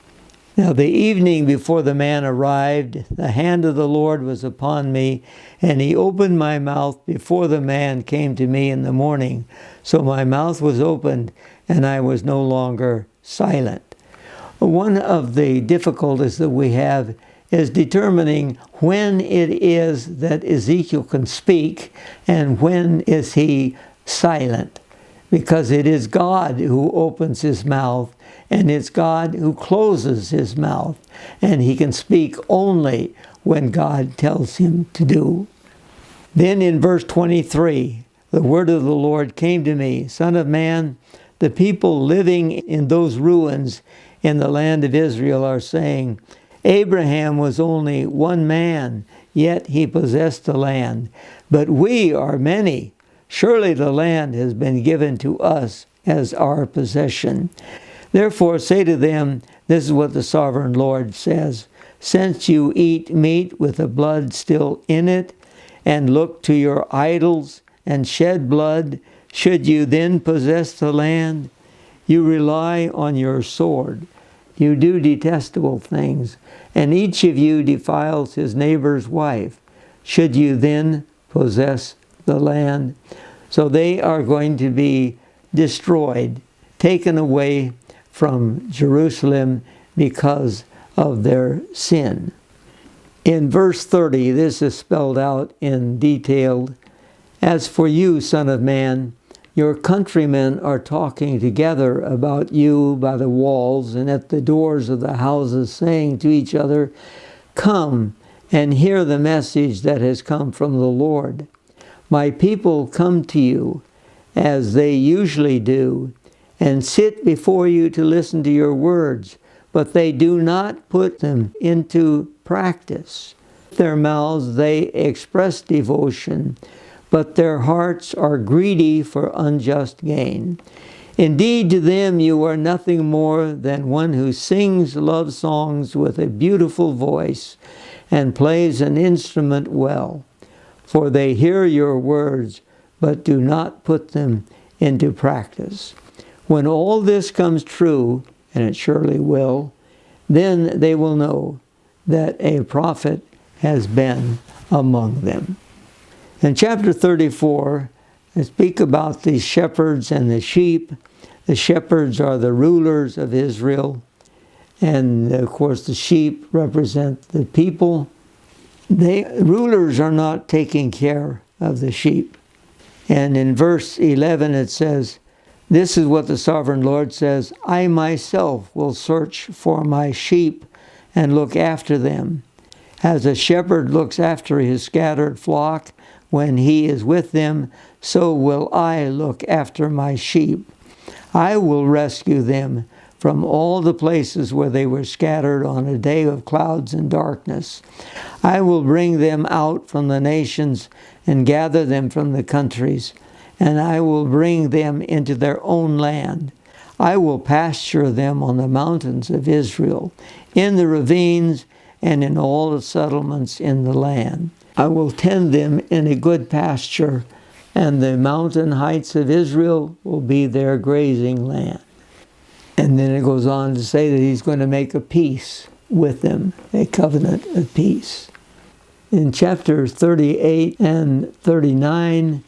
Now the evening before the man arrived, the hand of the Lord was upon me, and he opened my mouth before the man came to me in the morning. So my mouth was opened, and I was no longer silent. One of the difficulties that we have is determining when it is that Ezekiel can speak and when is he silent. Because it is God who opens his mouth, and it's God who closes his mouth, and he can speak only when God tells him to do. Then in verse 23, the word of the Lord came to me, Son of man, the people living in those ruins in the land of Israel are saying, Abraham was only one man, yet he possessed the land. But we are many. Surely the land has been given to us as our possession. Therefore say to them, this is what the sovereign Lord says, since you eat meat with the blood still in it, and look to your idols and shed blood, should you then possess the land? You rely on your sword. You do detestable things, and each of you defiles his neighbor's wife. Should you then possess the land? So they are going to be destroyed, taken away from Jerusalem because of their sin. In verse 30, this is spelled out in detail. As for you, son of man, your countrymen are talking together about you by the walls and at the doors of the houses, saying to each other, come and hear the message that has come from the Lord. My people come to you, as they usually do, and sit before you to listen to your words, but they do not put them into practice. With their mouths they express devotion, but their hearts are greedy for unjust gain. Indeed, to them you are nothing more than one who sings love songs with a beautiful voice and plays an instrument well. For they hear your words, but do not put them into practice. When all this comes true, and it surely will, then they will know that a prophet has been among them. In chapter 34, I speak about the shepherds and the sheep. The shepherds are the rulers of Israel, and of course the sheep represent the people. The rulers are not taking care of the sheep. And in verse 11 it says, this is what the sovereign Lord says, I myself will search for my sheep and look after them. As a shepherd looks after his scattered flock when he is with them, so will I look after my sheep. I will rescue them from all the places where they were scattered on a day of clouds and darkness. I will bring them out from the nations and gather them from the countries, and I will bring them into their own land. I will pasture them on the mountains of Israel, in the ravines and in all the settlements in the land. I will tend them in a good pasture, and the mountain heights of Israel will be their grazing land. And then it goes on to say that he's going to make a peace with them, a covenant of peace. In chapter 38 and 39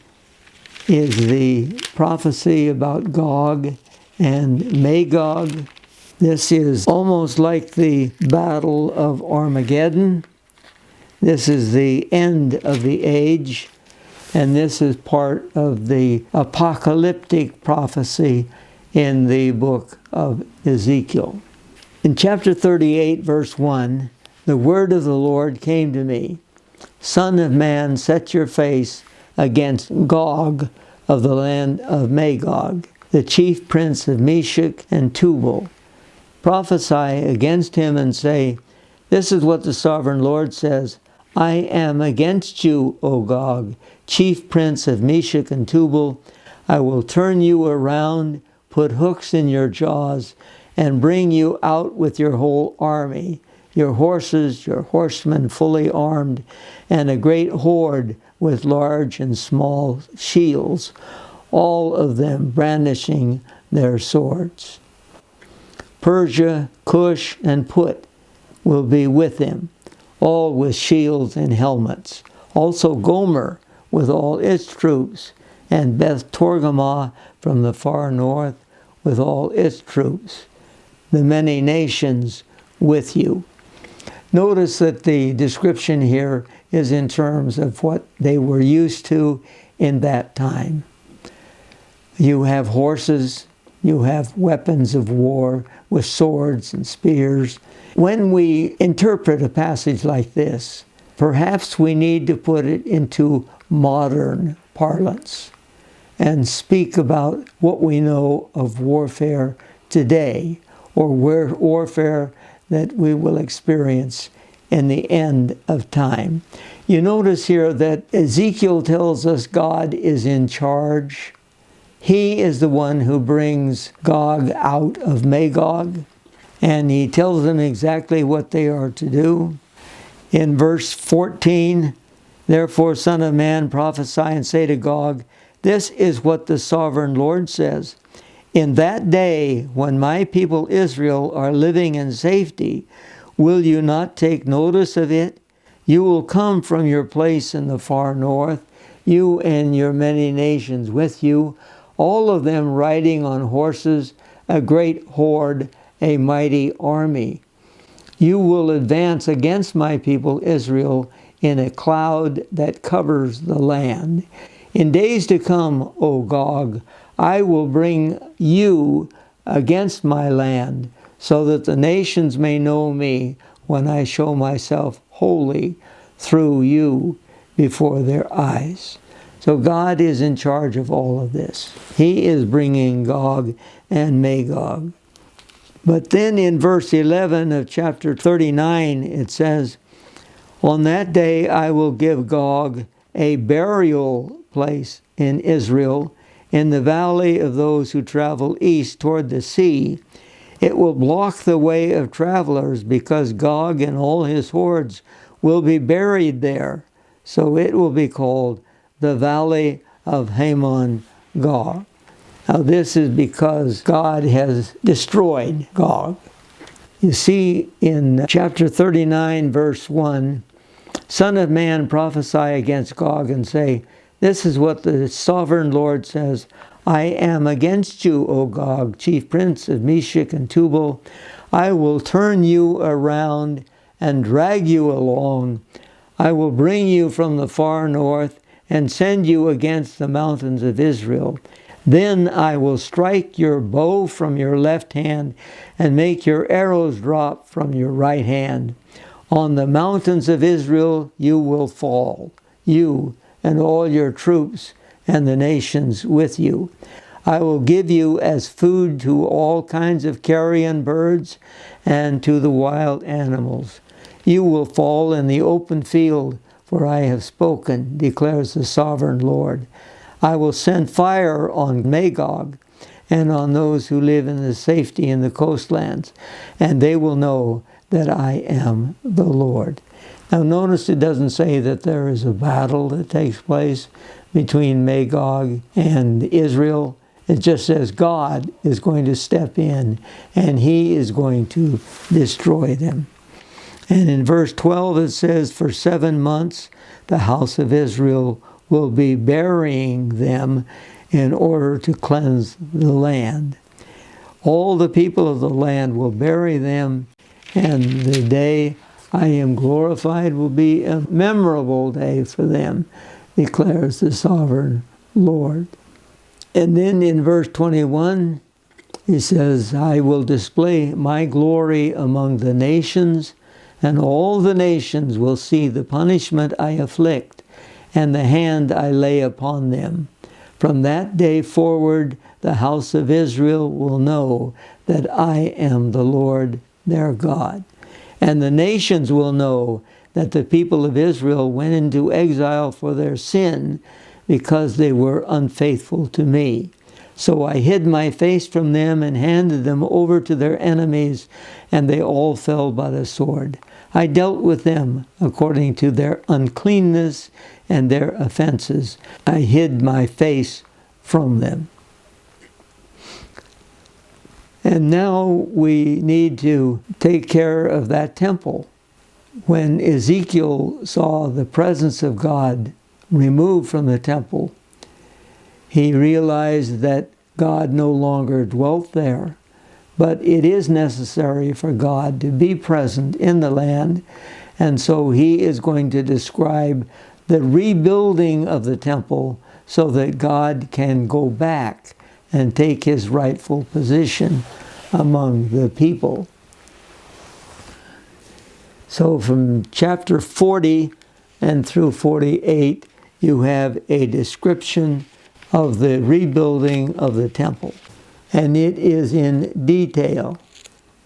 is the prophecy about Gog and Magog. This is almost like the Battle of Armageddon. This is the end of the age, and this is part of the apocalyptic prophecy in the book of Ezekiel. In chapter 38, verse 1, the word of the Lord came to me, Son of man, set your face against Gog of the land of Magog, the chief prince of Meshech and Tubal. Prophesy against him and say, This is what the sovereign Lord says, I am against you, O Gog, chief prince of Meshech and Tubal. I will turn you around, put hooks in your jaws, and bring you out with your whole army, your horses, your horsemen fully armed, and a great horde with large and small shields, all of them brandishing their swords. Persia, Cush, and Put will be with them, all with shields and helmets. Also Gomer with all its troops, and Beth Togarmah from the far north with all its troops. The many nations with you. Notice that the description here is in terms of what they were used to in that time. You have horses, you have weapons of war with swords and spears. When we interpret a passage like this, perhaps we need to put it into modern parlance and speak about what we know of warfare today, or warfare that we will experience in the end of time. You notice here that Ezekiel tells us God is in charge. He is the one who brings Gog out of Magog, and he tells them exactly what they are to do. In verse 14, Therefore, Son of man, prophesy and say to Gog, This is what the sovereign Lord says. In that day, when my people Israel are living in safety, will you not take notice of it? You will come from your place in the far north, you and your many nations with you, all of them riding on horses, a great horde, a mighty army. You will advance against my people Israel in a cloud that covers the land. In days to come, O Gog, I will bring you against my land, so that the nations may know me when I show myself holy through you before their eyes. So God is in charge of all of this. He is bringing Gog and Magog. But then in verse 11 of chapter 39, it says, On that day I will give Gog a burial place in Israel, in the valley of those who travel east toward the sea. It will block the way of travelers, because Gog and all his hordes will be buried there. So it will be called the Valley of Hamon Gog. Now this is because God has destroyed Gog. You see in chapter 39, verse 1, Son of man, prophesy against Gog and say, This is what the sovereign Lord says, I am against you, O Gog, chief prince of Meshech and Tubal. I will turn you around and drag you along. I will bring you from the far north and send you against the mountains of Israel. Then I will strike your bow from your left hand and make your arrows drop from your right hand. On the mountains of Israel you will fall, you and all your troops and the nations with you. I will give you as food to all kinds of carrion birds and to the wild animals. You will fall in the open field, for I have spoken, declares the sovereign Lord. I will send fire on Magog and on those who live in the safety in the coastlands, and they will know that I am the Lord. Now notice it doesn't say that there is a battle that takes place between Magog and Israel. It just says God is going to step in and he is going to destroy them. And in verse 12 it says, for 7 months the house of Israel will be burying them in order to cleanse the land. All the people of the land will bury them, and the day I am glorified will be a memorable day for them, declares the sovereign Lord. And then in verse 21, he says, I will display my glory among the nations, and all the nations will see the punishment I afflict, and the hand I lay upon them. From that day forward, the house of Israel will know that I am the Lord their God. And the nations will know that the people of Israel went into exile for their sin, because they were unfaithful to me. So I hid my face from them and handed them over to their enemies, and they all fell by the sword. I dealt with them according to their uncleanness and their offenses. I hid my face from them. And now we need to take care of that temple. When Ezekiel saw the presence of God removed from the temple, he realized that God no longer dwelt there. But it is necessary for God to be present in the land, and so he is going to describe the rebuilding of the temple so that God can go back and take his rightful position among the people. So from chapter 40 and through 48, you have a description of the rebuilding of the temple. And it is in detail.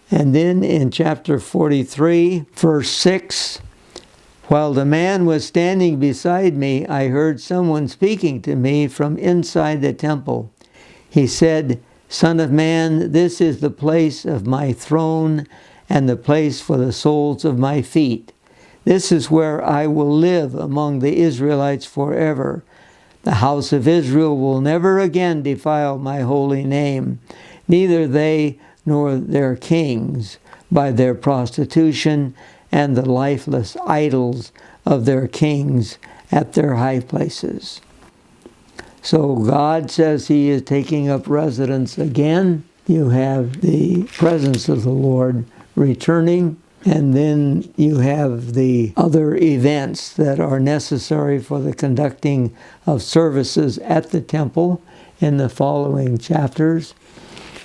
And then in chapter 43, verse 6, while the man was standing beside me, I heard someone speaking to me from inside the temple. He said, Son of man, this is the place of my throne and the place for the soles of my feet. This is where I will live among the Israelites forever. The house of Israel will never again defile my holy name, neither they nor their kings, by their prostitution and the lifeless idols of their kings at their high places. So God says he is taking up residence again. You have the presence of the Lord returning, and then you have the other events that are necessary for the conducting of services at the temple in the following chapters.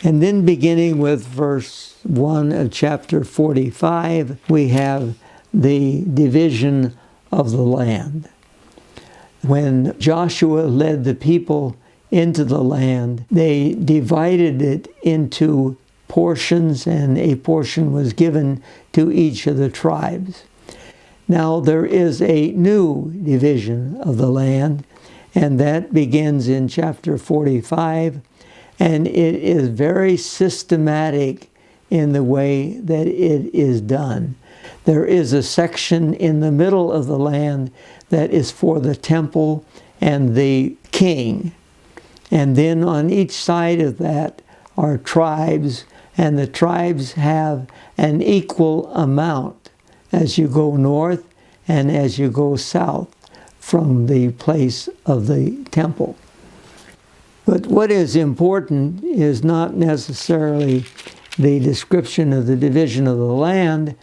And then beginning with verse 1 of chapter 45, we have the division of the land. When Joshua led the people into the land, they divided it into portions, and a portion was given to each of the tribes. Now there is a new division of the land, and that begins in chapter 45, and it is very systematic in the way that it is done. There is a section in the middle of the land that is for the temple and the king. And then on each side of that are tribes, and the tribes have an equal amount as you go north and as you go south from the place of the temple. But what is important is not necessarily the description of the division of the land,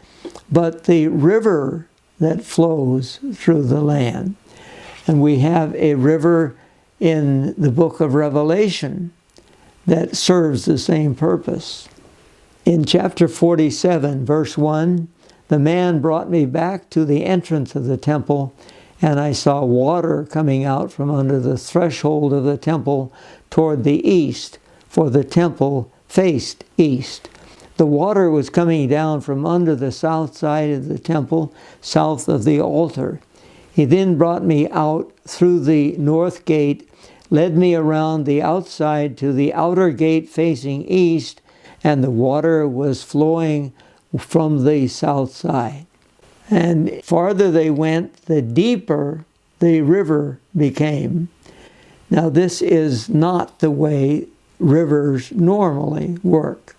but the river that flows through the land. And we have a river in the book of Revelation that serves the same purpose. In chapter 47, verse 1, the man brought me back to the entrance of the temple, and I saw water coming out from under the threshold of the temple toward the east, for the temple faced east. The water was coming down from under the south side of the temple, south of the altar. He then brought me out through the north gate, led me around the outside to the outer gate facing east, and the water was flowing from the south side. And farther they went, the deeper the river became. Now this is not the way rivers normally work.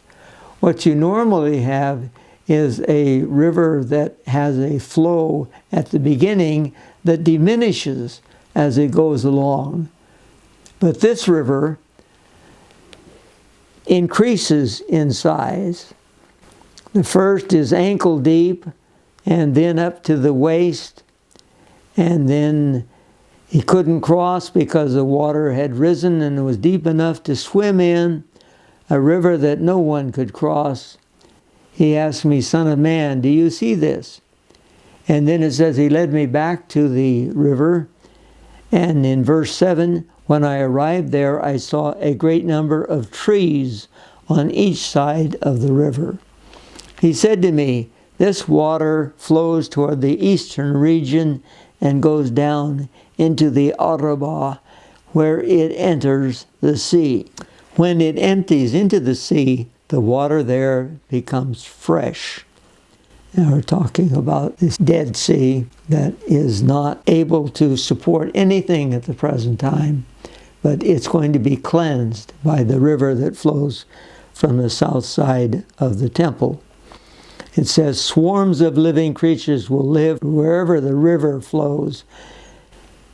What you normally have is a river that has a flow at the beginning that diminishes as it goes along. But this river increases in size. The first is ankle deep, and then up to the waist, and then he couldn't cross because the water had risen and it was deep enough to swim in, a river that no one could cross. He asked me, "Son of man, do you see this?" And then it says he led me back to the river, and in verse 7, when I arrived there, I saw a great number of trees on each side of the river. He said to me, "This water flows toward the eastern region and goes down into the Arabah, where it enters the sea. When it empties into the sea, the water there becomes fresh." Now we're talking about this Dead Sea that is not able to support anything at the present time, but it's going to be cleansed by the river that flows from the south side of the temple. It says, "Swarms of living creatures will live wherever the river flows.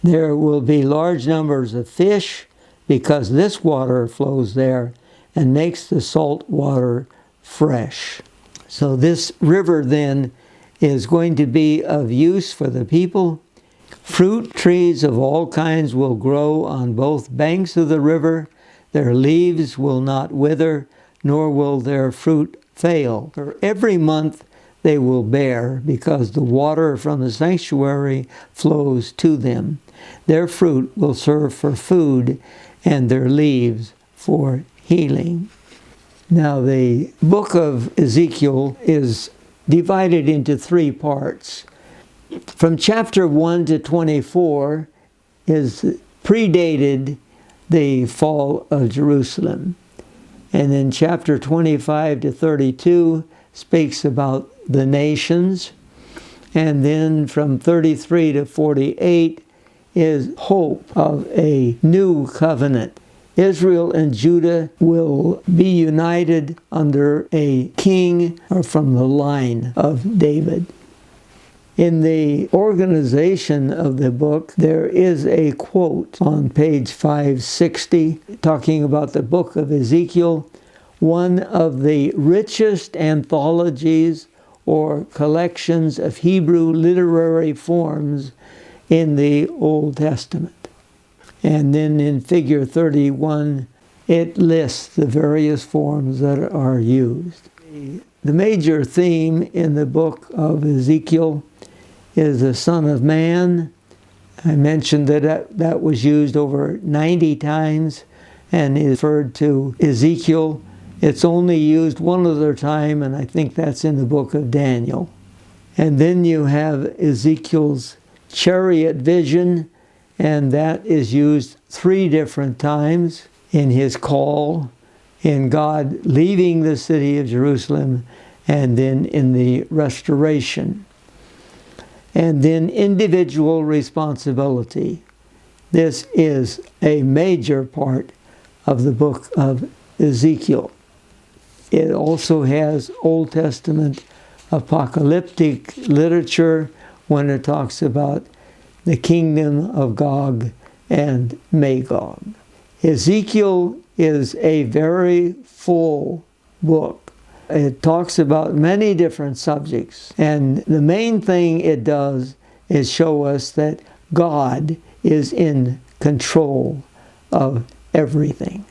There will be large numbers of fish because this water flows there and makes the salt water fresh." So this river then is going to be of use for the people. Fruit trees of all kinds will grow on both banks of the river. Their leaves will not wither, nor will their fruit fail. For every month they will bear, because the water from the sanctuary flows to them. Their fruit will serve for food, and their leaves for healing. Now the book of Ezekiel is divided into 3 parts. From chapter 1 to 24 is predated the fall of Jerusalem. And then chapter 25 to 32 speaks about the nations. And then from 33 to 48 is hope of a new covenant. Israel and Judah will be united under a king or from the line of David. In the organization of the book, there is a quote on page 560 talking about the book of Ezekiel, one of the richest anthologies or collections of Hebrew literary forms in the Old Testament. And then in figure 31, it lists the various forms that are used. The major theme in the book of Ezekiel is the Son of Man. I mentioned that was used over 90 times and is referred to Ezekiel. It's only used one other time, and I think that's in the book of Daniel. And then you have Ezekiel's chariot vision, and that is used 3 different times in his call, in God leaving the city of Jerusalem, and then in the restoration. And then individual responsibility. This is a major part of the book of Ezekiel. It also has Old Testament apocalyptic literature when it talks about the kingdom of Gog and Magog. Ezekiel is a very full book. It talks about many different subjects, and the main thing it does is show us that God is in control of everything.